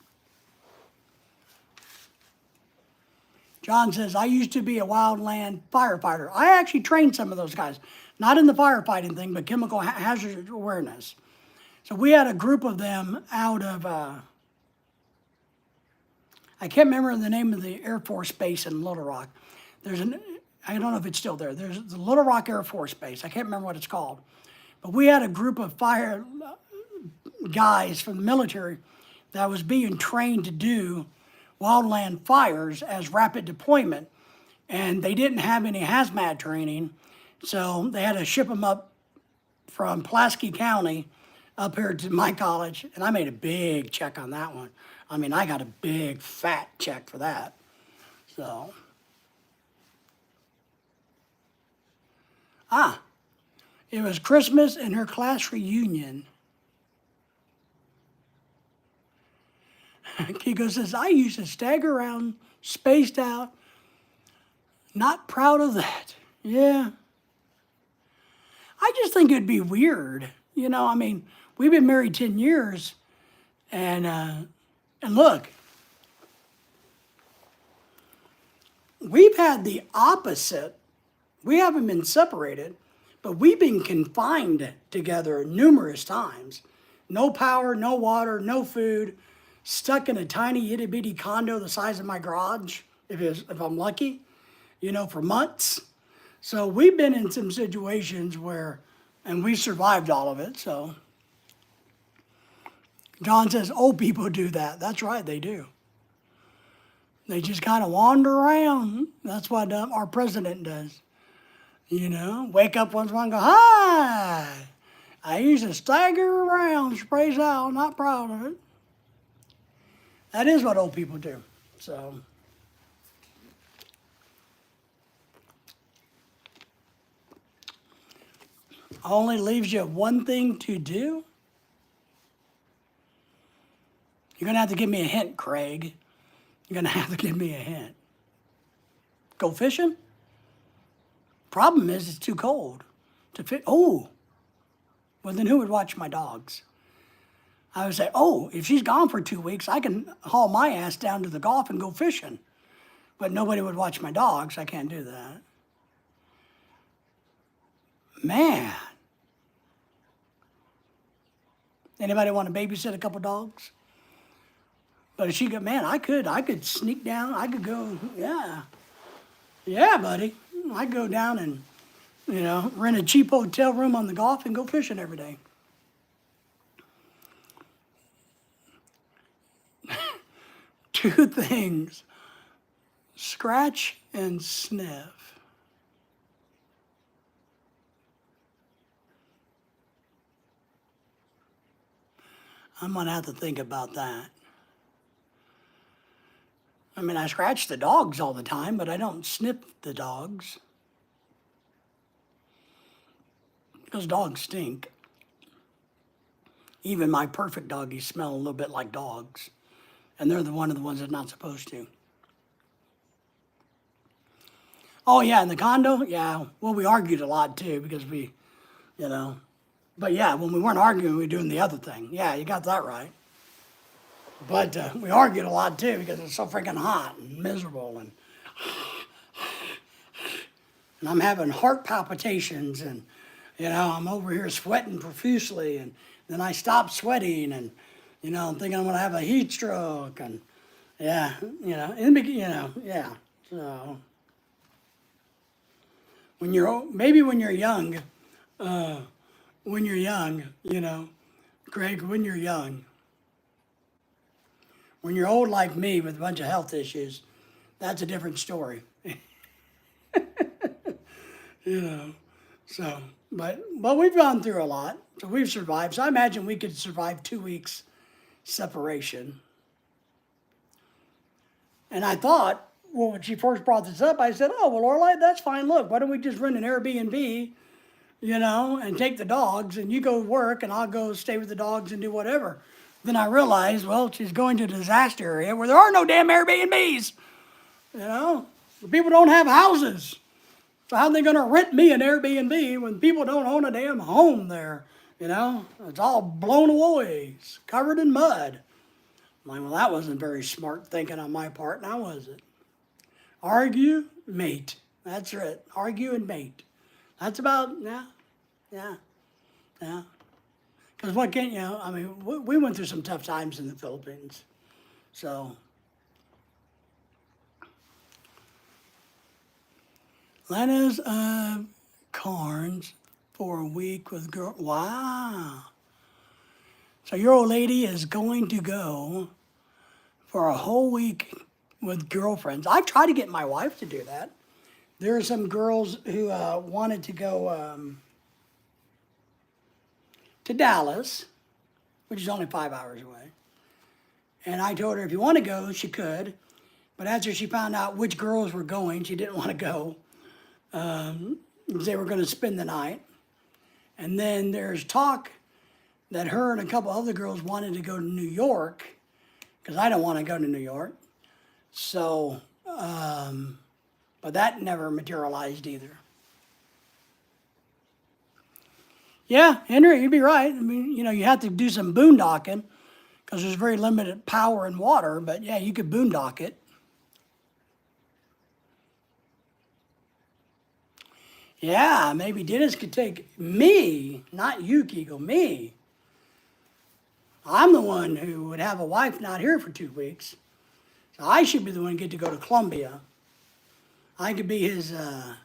John says, I used to be a wildland firefighter. I actually trained some of those guys, not in the firefighting thing, but chemical hazard awareness. So we had a group of them out of, I can't remember the name of the Air Force Base in Little Rock. I don't know if it's still there. There's the Little Rock Air Force Base. I can't remember what it's called. But we had a group of fire guys from the military that was being trained to do wildland fires as rapid deployment, and they didn't have any hazmat training, so they had to ship them up from Pulaski County up here to my college, and I made a big check on that one. I mean, I got a big fat check for that. So, it was Christmas and her class reunion. Kiko says, I used to stagger around, spaced out, not proud of that. Yeah. I just think it'd be weird. You know, I mean, we've been married 10 years, and look, we've had the opposite. We haven't been separated, But we've been confined together numerous times. No power, no water, no food, stuck in a tiny itty bitty condo the size of my garage, if I'm lucky, for months. So we've been in some situations where, and we survived all of it. So John says, old people do that. That's right, they do. They just kind of wander around. That's what our president does. Wake up once in a while and go, hi. I used to stagger around, sprays out, not proud of it. That is what old people do. So, only leaves you one thing to do. You're going to have to give me a hint, Craig. You're going to have to give me a hint. Go fishing? Problem is, it's too cold to fish. Oh, well, then who would watch my dogs? I would say, oh, if she's gone for 2 weeks, I can haul my ass down to the Gulf and go fishing. But nobody would watch my dogs. I can't do that. Man. Anybody want to babysit a couple dogs? But if she go, man, I could sneak down. I could go, yeah. Yeah, buddy. I'd go down and, rent a cheap hotel room on the Gulf and go fishing every day. Two things, scratch and sniff. I'm going to have to think about that. I mean, I scratch the dogs all the time, but I don't sniff the dogs. Because dogs stink. Even my perfect doggies smell a little bit like dogs. And they're one of the ones that's not supposed to. Oh, yeah, in the condo? Yeah. Well, we argued a lot, too, because we, But, yeah, when we weren't arguing, we were doing the other thing. Yeah, you got that right. But we argued a lot, too, because it's so freaking hot and miserable. And I'm having heart palpitations. And, I'm over here sweating profusely. And then I stop sweating. And, I'm thinking I'm going to have a heat stroke. And, yeah, yeah. So, when you're young, Greg, when you're young, when you're old like me with a bunch of health issues, that's a different story. So, but we've gone through a lot, so we've survived. So I imagine we could survive 2 weeks separation. And I thought, well, when she first brought this up, I said, oh, well, Lorelai, that's fine. Look, why don't we just rent an Airbnb, and take the dogs, and you go work, and I'll go stay with the dogs and do whatever. Then I realized, well, she's going to a disaster area where there are no damn Airbnbs. The people don't have houses. So how are they going to rent me an Airbnb when people don't own a damn home there? It's all blown away, it's covered in mud. I'm like, well, that wasn't very smart thinking on my part, now was it? Argue, mate. That's it. Argue and mate. That's about, yeah. Because what can't we went through some tough times in the Philippines. So, Lena's Carnes for a week with girl. Wow. So your old lady is going to go for a whole week with girlfriends. I tried to get my wife to do that. There are some girls who wanted to go to Dallas, which is only 5 hours away. And I told her if you want to go, she could. But after she found out which girls were going, she didn't want to go. They were going to spend the night. And then there's talk that her and a couple other girls wanted to go to New York, because I don't want to go to New York. So, but that never materialized either. Yeah, Henry, you'd be right. I mean, you have to do some boondocking because there's very limited power and water, but yeah, you could boondock it. Yeah, maybe Dennis could take me, not you, Kiko, me. I'm the one who would have a wife not here for 2 weeks. So I should be the one who get to go to Colombia. I could be his, well,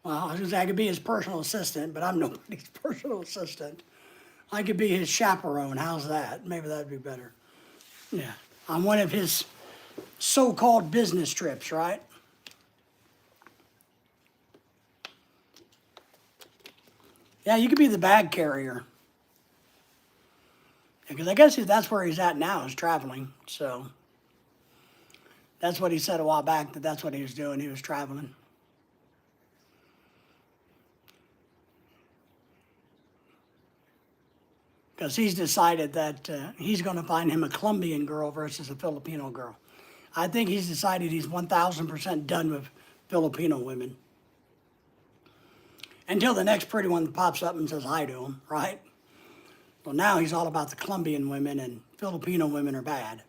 I was gonna say I could be his personal assistant, but I'm nobody's personal assistant. I could be his chaperone. How's that? Maybe that'd be better. Yeah. On one of his so-called business trips, right? Yeah, you could be the bag carrier. Because I guess that's where he's at now, is traveling. So that's what he said a while back, that that's what he was doing. He was traveling. Because he's decided that he's going to find him a Colombian girl versus a Filipino girl. I think he's decided he's 1,000% done with Filipino women. Until the next pretty one pops up and says hi to him, right? Well, now he's all about the Colombian women, and Filipino women are bad.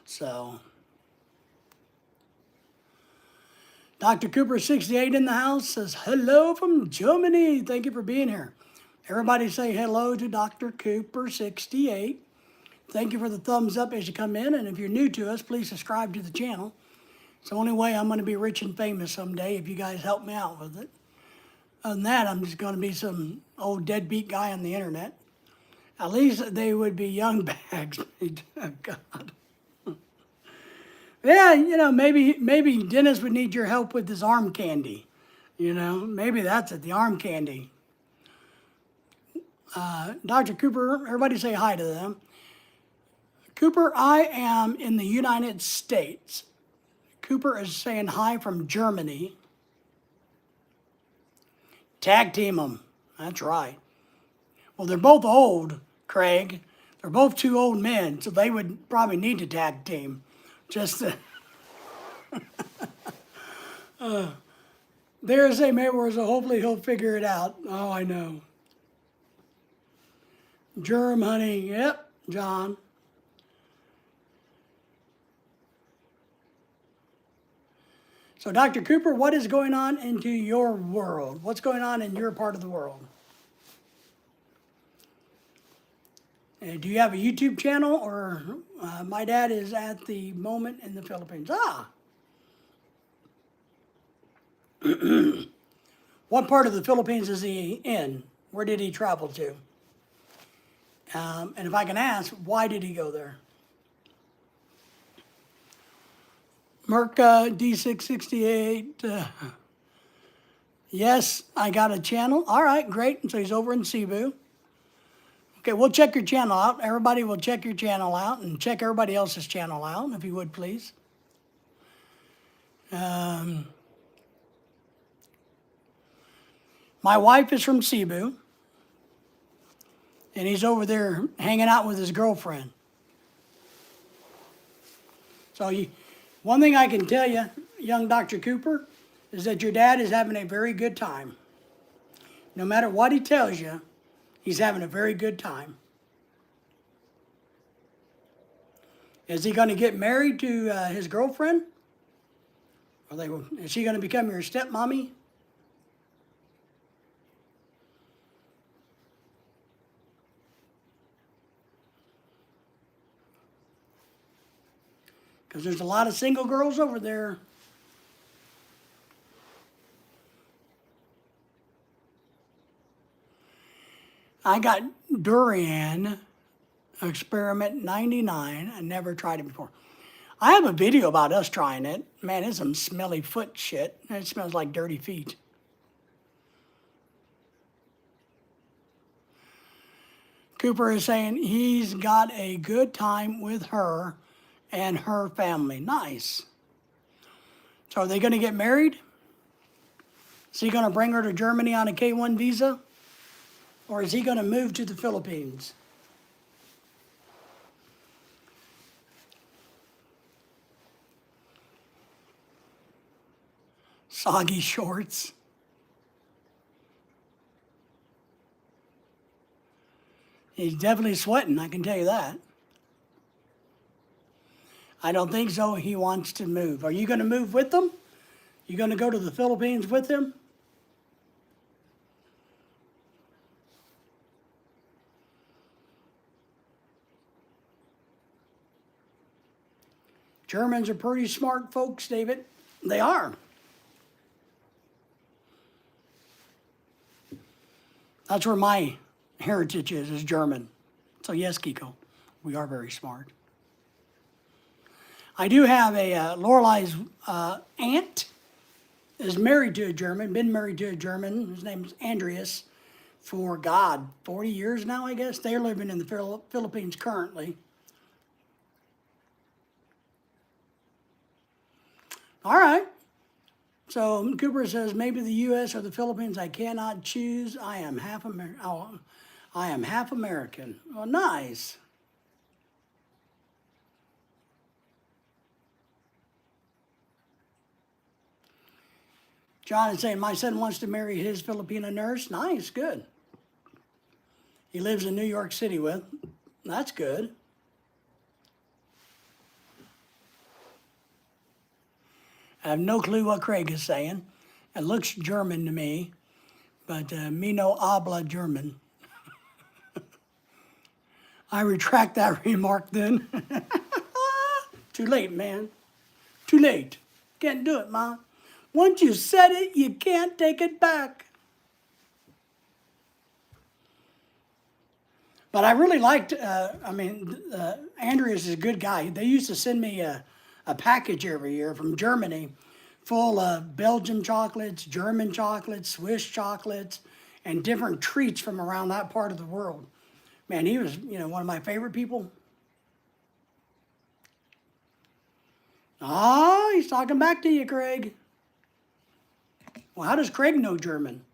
So, Dr. Cooper 68 in the house says, hello from Germany. Thank you for being here. Everybody say hello to Dr. Cooper 68. Thank you for the thumbs up as you come in. And if you're new to us, please subscribe to the channel. It's the only way I'm going to be rich and famous someday if you guys help me out with it. Other than that, I'm just going to be some old deadbeat guy on the internet. At least they would be young bags. Oh, God. Yeah, maybe Dennis would need your help with his arm candy. Maybe that's it, the arm candy. Dr. Cooper, everybody say hi to them. Cooper, I am in the United States. Cooper is saying hi from Germany. Tag team them. That's right. Well, they're both old, Craig. They're both two old men, so they would probably need to tag team. Just to there's a Mayweather, so hopefully he'll figure it out. Oh, I know. Germ, honey. Yep, John. So, Dr. Cooper, what is going on into your world? What's going on in your part of the world? And do you have a YouTube channel, or my dad is at the moment in the Philippines? What part of the Philippines is he in? Where did he travel to? And if I can ask, why did he go there? Merca D668. Yes, I got a channel. All right, great. So he's over in Cebu. Okay, we'll check your channel out. Everybody will check your channel out and check everybody else's channel out, if you would, please. My wife is from Cebu, and he's over there hanging out with his girlfriend. So one thing I can tell you, young Dr. Cooper, is that your dad is having a very good time. No matter what he tells you, he's having a very good time. Is he going to get married to his girlfriend? Is she going to become your stepmommy? Because there's a lot of single girls over there. I got durian experiment 99. I never tried it before. I have a video about us trying it. Man, it's some smelly foot shit. It smells like dirty feet. Cooper is saying he's got a good time with her and her family. Nice. So are they going to get married? Is he going to bring her to Germany on a K-1 visa? Or is he going to move to the Philippines? Soggy shorts. He's definitely sweating, I can tell you that. I don't think so. He wants to move. Are you going to move with them? You going to go to the Philippines with him? Germans are pretty smart folks, David. They are. That's where my heritage is German. So yes, Kiko, we are very smart. I do have a Lorelei's aunt is married to a German, been married to a German. His name is Andreas for, God, 40 years now, I guess. They're living in the Philippines currently. All right. So Cooper says, maybe the U.S. or the Philippines, I cannot choose. I am half American. Oh, I am half American. Well, nice. John is saying, my son wants to marry his Filipino nurse. Nice, good. He lives in New York City with. That's good. I have no clue what Craig is saying. It looks German to me, but me no habla German. I retract that remark then. Too late, man. Too late. Can't do it, Ma. Once you said it, you can't take it back. But I really liked, Andreas is a good guy. They used to send me a package every year from Germany full of Belgian chocolates, German chocolates, Swiss chocolates, and different treats from around that part of the world. Man, he was, one of my favorite people. Ah, he's talking back to you, Craig. Well, how does Craig know German?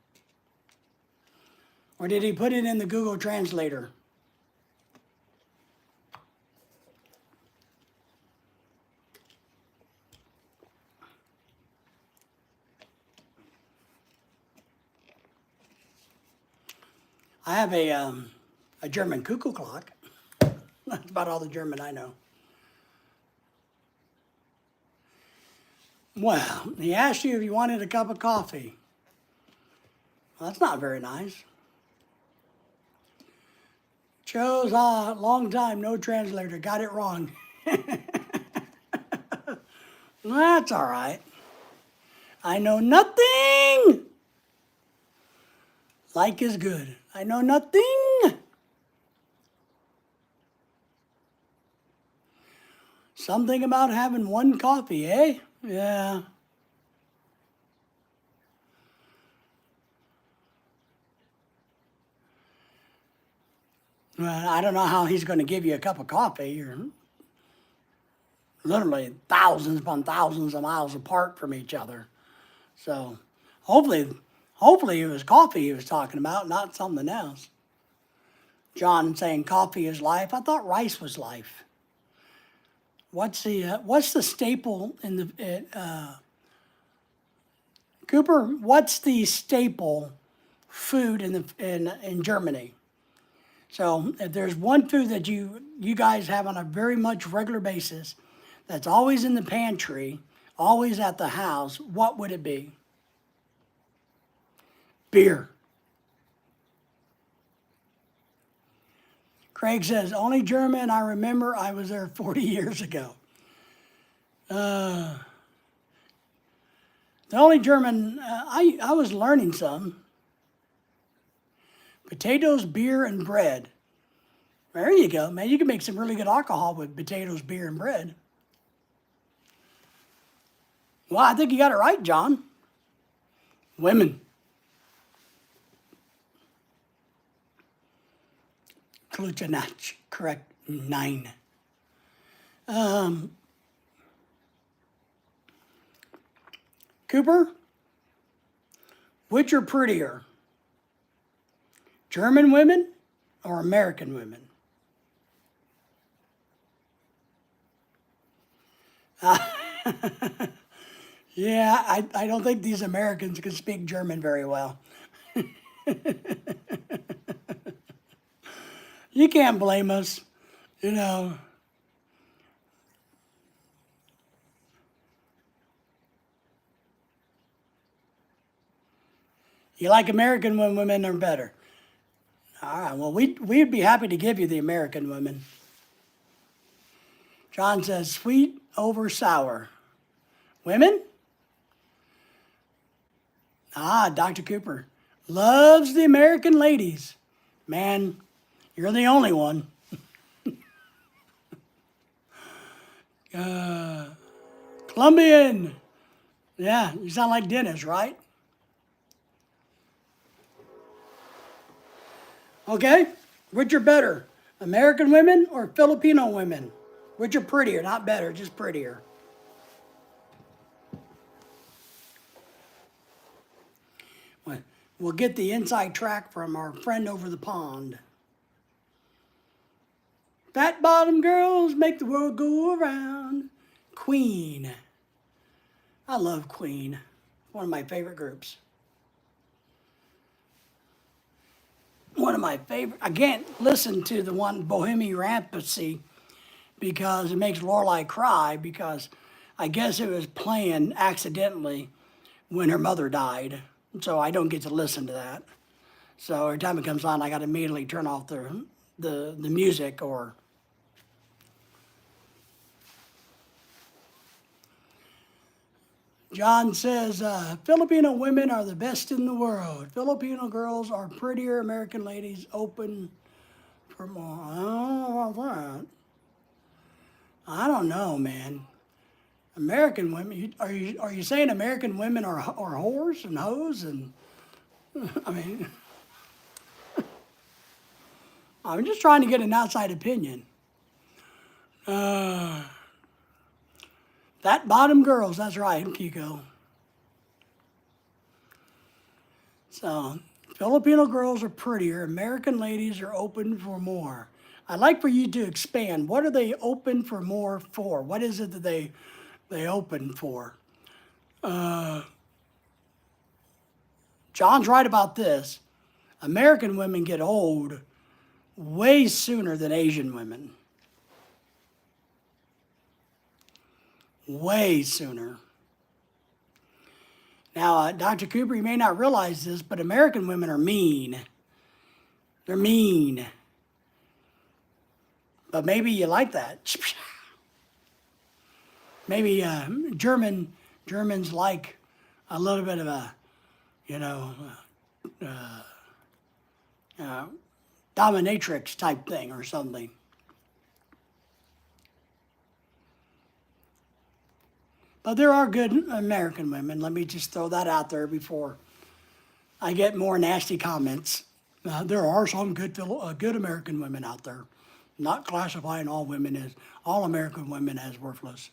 Or did he put it in the Google Translator? I have a German cuckoo clock. That's about all the German I know. Well, he asked you if you wanted a cup of coffee. Well, that's not very nice. Chose a long time, no translator. Got it wrong. That's all right. I know nothing. Like is good. I know nothing. Something about having one coffee, eh? Yeah. Well, I don't know how he's going to give you a cup of coffee. You're literally thousands upon thousands of miles apart from each other. So hopefully it was coffee he was talking about, not something else. John saying coffee is life. I thought rice was life. What's the staple in the Cooper? What's the staple food in Germany? So if there's one food that you guys have on a very much regular basis, that's always in the pantry, always at the house, what would it be? Beer. Craig says, only German I remember, I was there 40 years ago. The only German, I was learning some. Potatoes, beer, and bread. There you go, man. You can make some really good alcohol with potatoes, beer, and bread. Well, I think you got it right, John. Women. Kluchanach, correct, 9. Cooper, which are prettier? German women or American women? Yeah, I don't think these Americans can speak German very well. You can't blame us, you know. You like American when women are better. All right, well, we'd be happy to give you the American women. John says sweet over sour. Women? Dr. Cooper loves the American ladies. Man, you're the only one. Colombian. Yeah, you sound like Dennis, right? Okay, which are better, American women or Filipino women? Which are prettier, not better, just prettier. We'll get the inside track from our friend over the pond. Fat bottom girls make the world go around. Queen. I love Queen. One of my favorite groups. One of my favorite. I can't listen to the one Bohemian Rhapsody because it makes Lorelai cry because I guess it was playing accidentally when her mother died. So I don't get to listen to that. So every time it comes on, I got to immediately turn off the music or. John says, Filipino women are the best in the world. Filipino girls are prettier. American ladies open for more. I don't know about that. I don't know, man. American women, are you saying American women are whores and hoes? And, I mean, I'm just trying to get an outside opinion. Fat bottom girls, that's right, Kiko. So, Filipino girls are prettier. American ladies are open for more. I'd like for you to expand. What are they open for more for? What is it that they open for? John's right about this. American women get old way sooner than Asian women. Way sooner. Now, Dr. Cooper, you may not realize this, but American women are mean. They're mean. But maybe you like that. Maybe Germans like a little bit of a, dominatrix type thing or something. But there are good American women. Let me just throw that out there before I get more nasty comments. There are some good American women out there. Not classifying all American women as worthless.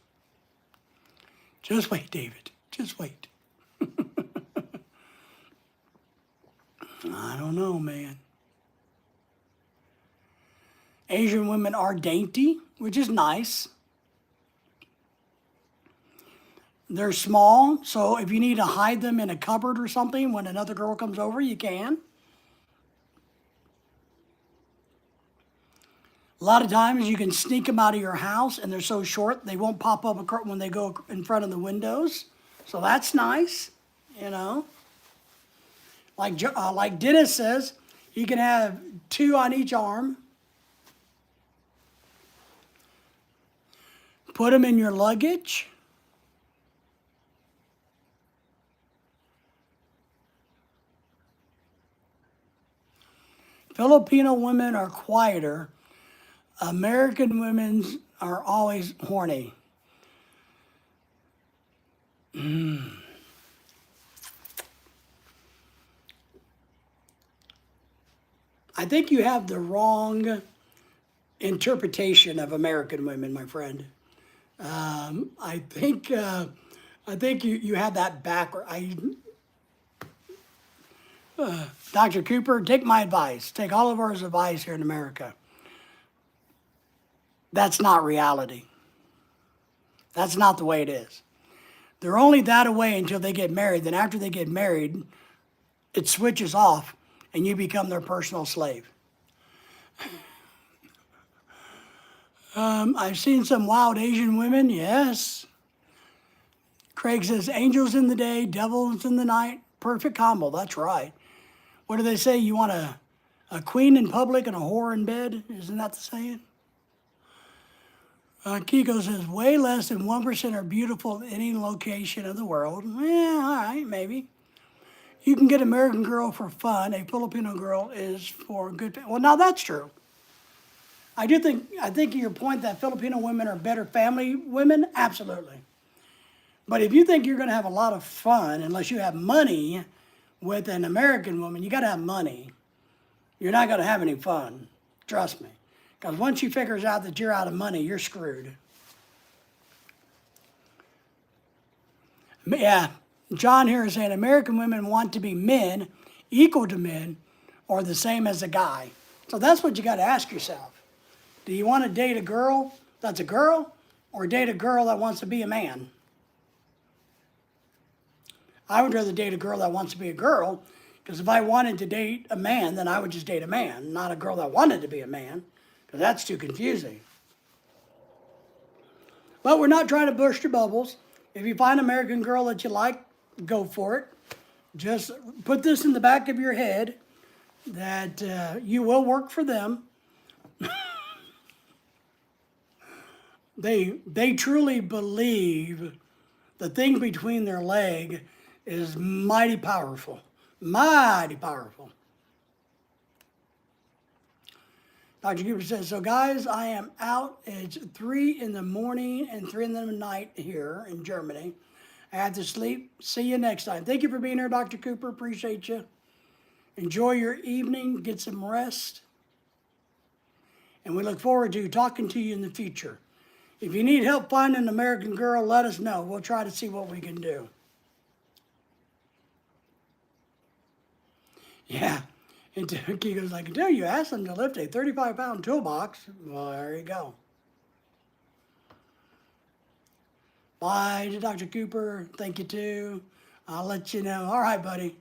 Just wait, David. Just wait. I don't know, man. Asian women are dainty, which is nice. They're small, so if you need to hide them in a cupboard or something, when another girl comes over, you can. A lot of times you can sneak them out of your house, and they're so short they won't pop up when they go in front of the windows. So that's nice, Like Dennis says, you can have 2 on each arm. Put them in your luggage. Filipino women are quieter. American women are always horny. I think you have the wrong interpretation of American women, my friend. I think you have that backward. Dr. Cooper, take my advice. Take all of our advice here in America. That's not reality. That's not the way it is. They're only that away until they get married. Then after they get married, it switches off and you become their personal slave. I've seen some wild Asian women, yes. Craig says, angels in the day, devils in the night. Perfect combo, that's right. What do they say? You want a queen in public and a whore in bed? Isn't that the saying? Kiko says, way less than 1% are beautiful in any location of the world. Yeah, all right, maybe. You can get American Girl for fun. A Filipino girl is for good. Well, now that's true. I think your point that Filipino women are better family women, absolutely. But if you think you're going to have a lot of fun, unless you have money with an American woman, you got to have money. You're not going to have any fun. Trust me. Because once she figures out that you're out of money, you're screwed. Yeah, John here is saying American women want to be men, equal to men, or the same as a guy. So that's what you got to ask yourself. Do you want to date a girl that's a girl, or date a girl that wants to be a man? I would rather date a girl that wants to be a girl, because if I wanted to date a man, then I would just date a man, not a girl that wanted to be a man, because that's too confusing. But we're not trying to burst your bubbles. If you find an American girl that you like, go for it. Just put this in the back of your head that you will work for them. They truly believe the thing between their leg is mighty powerful. Mighty powerful. Dr. Cooper says, so guys, I am out. It's 3 in the morning and 3 in the night here in Germany. I have to sleep. See you next time. Thank you for being here, Dr. Cooper. Appreciate you. Enjoy your evening. Get some rest. And we look forward to talking to you in the future. If you need help finding an American girl, let us know. We'll try to see what we can do. Yeah. And Kiko's like, until you ask them to lift a 35-pound toolbox, well, there you go. Bye to Dr. Cooper. Thank you, too. I'll let you know. All right, buddy.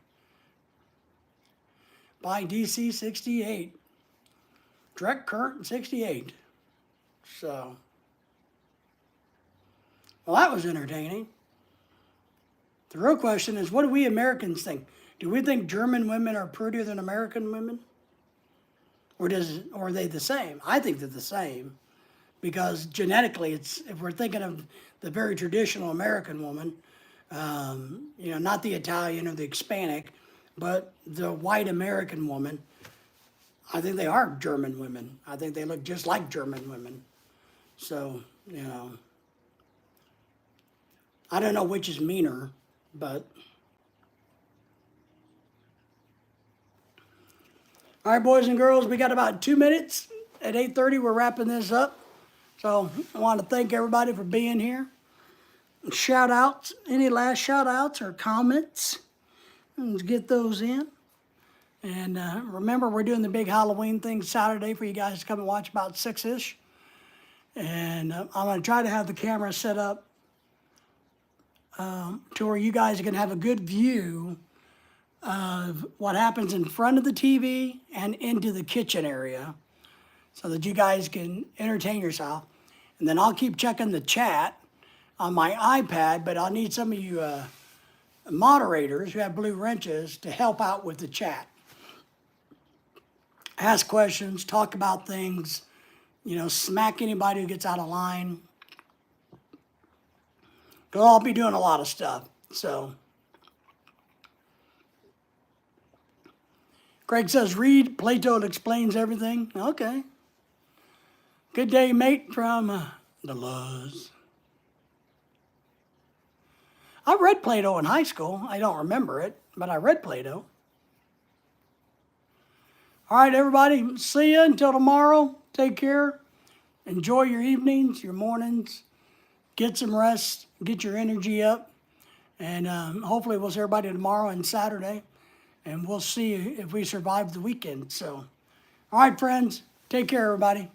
Bye, DC 68. Direct current 68. So, well, that was entertaining. The real question is, what do we Americans think? Do we think German women are prettier than American women? Or are they the same? I think they're the same. Because genetically, if we're thinking of the very traditional American woman, not the Italian or the Hispanic, but the white American woman, I think they are German women. I think they look just like German women. So, I don't know which is meaner, but... All right, boys and girls, we got about 2 minutes. At 8:30, we're wrapping this up. So I want to thank everybody for being here. Shout outs, any last shout outs or comments? Let's get those in. And remember, we're doing the big Halloween thing Saturday for you guys to come and watch about 6-ish. And I'm going to try to have the camera set up to where you guys can have a good view of what happens in front of the TV and into the kitchen area so that you guys can entertain yourself. And then I'll keep checking the chat on my iPad, but I'll need some of you moderators who have blue wrenches to help out with the chat. Ask questions, talk about things, smack anybody who gets out of line. Because I'll be doing a lot of stuff, so... Craig says, read Plato explains everything. Okay. Good day, mate, from the Luz. I read Plato in high school. I don't remember it, but I read Plato. All right, everybody. See you until tomorrow. Take care. Enjoy your evenings, your mornings. Get some rest. Get your energy up. And hopefully we'll see everybody tomorrow and Saturday. And we'll see if we survive the weekend. So, all right, friends, take care, everybody.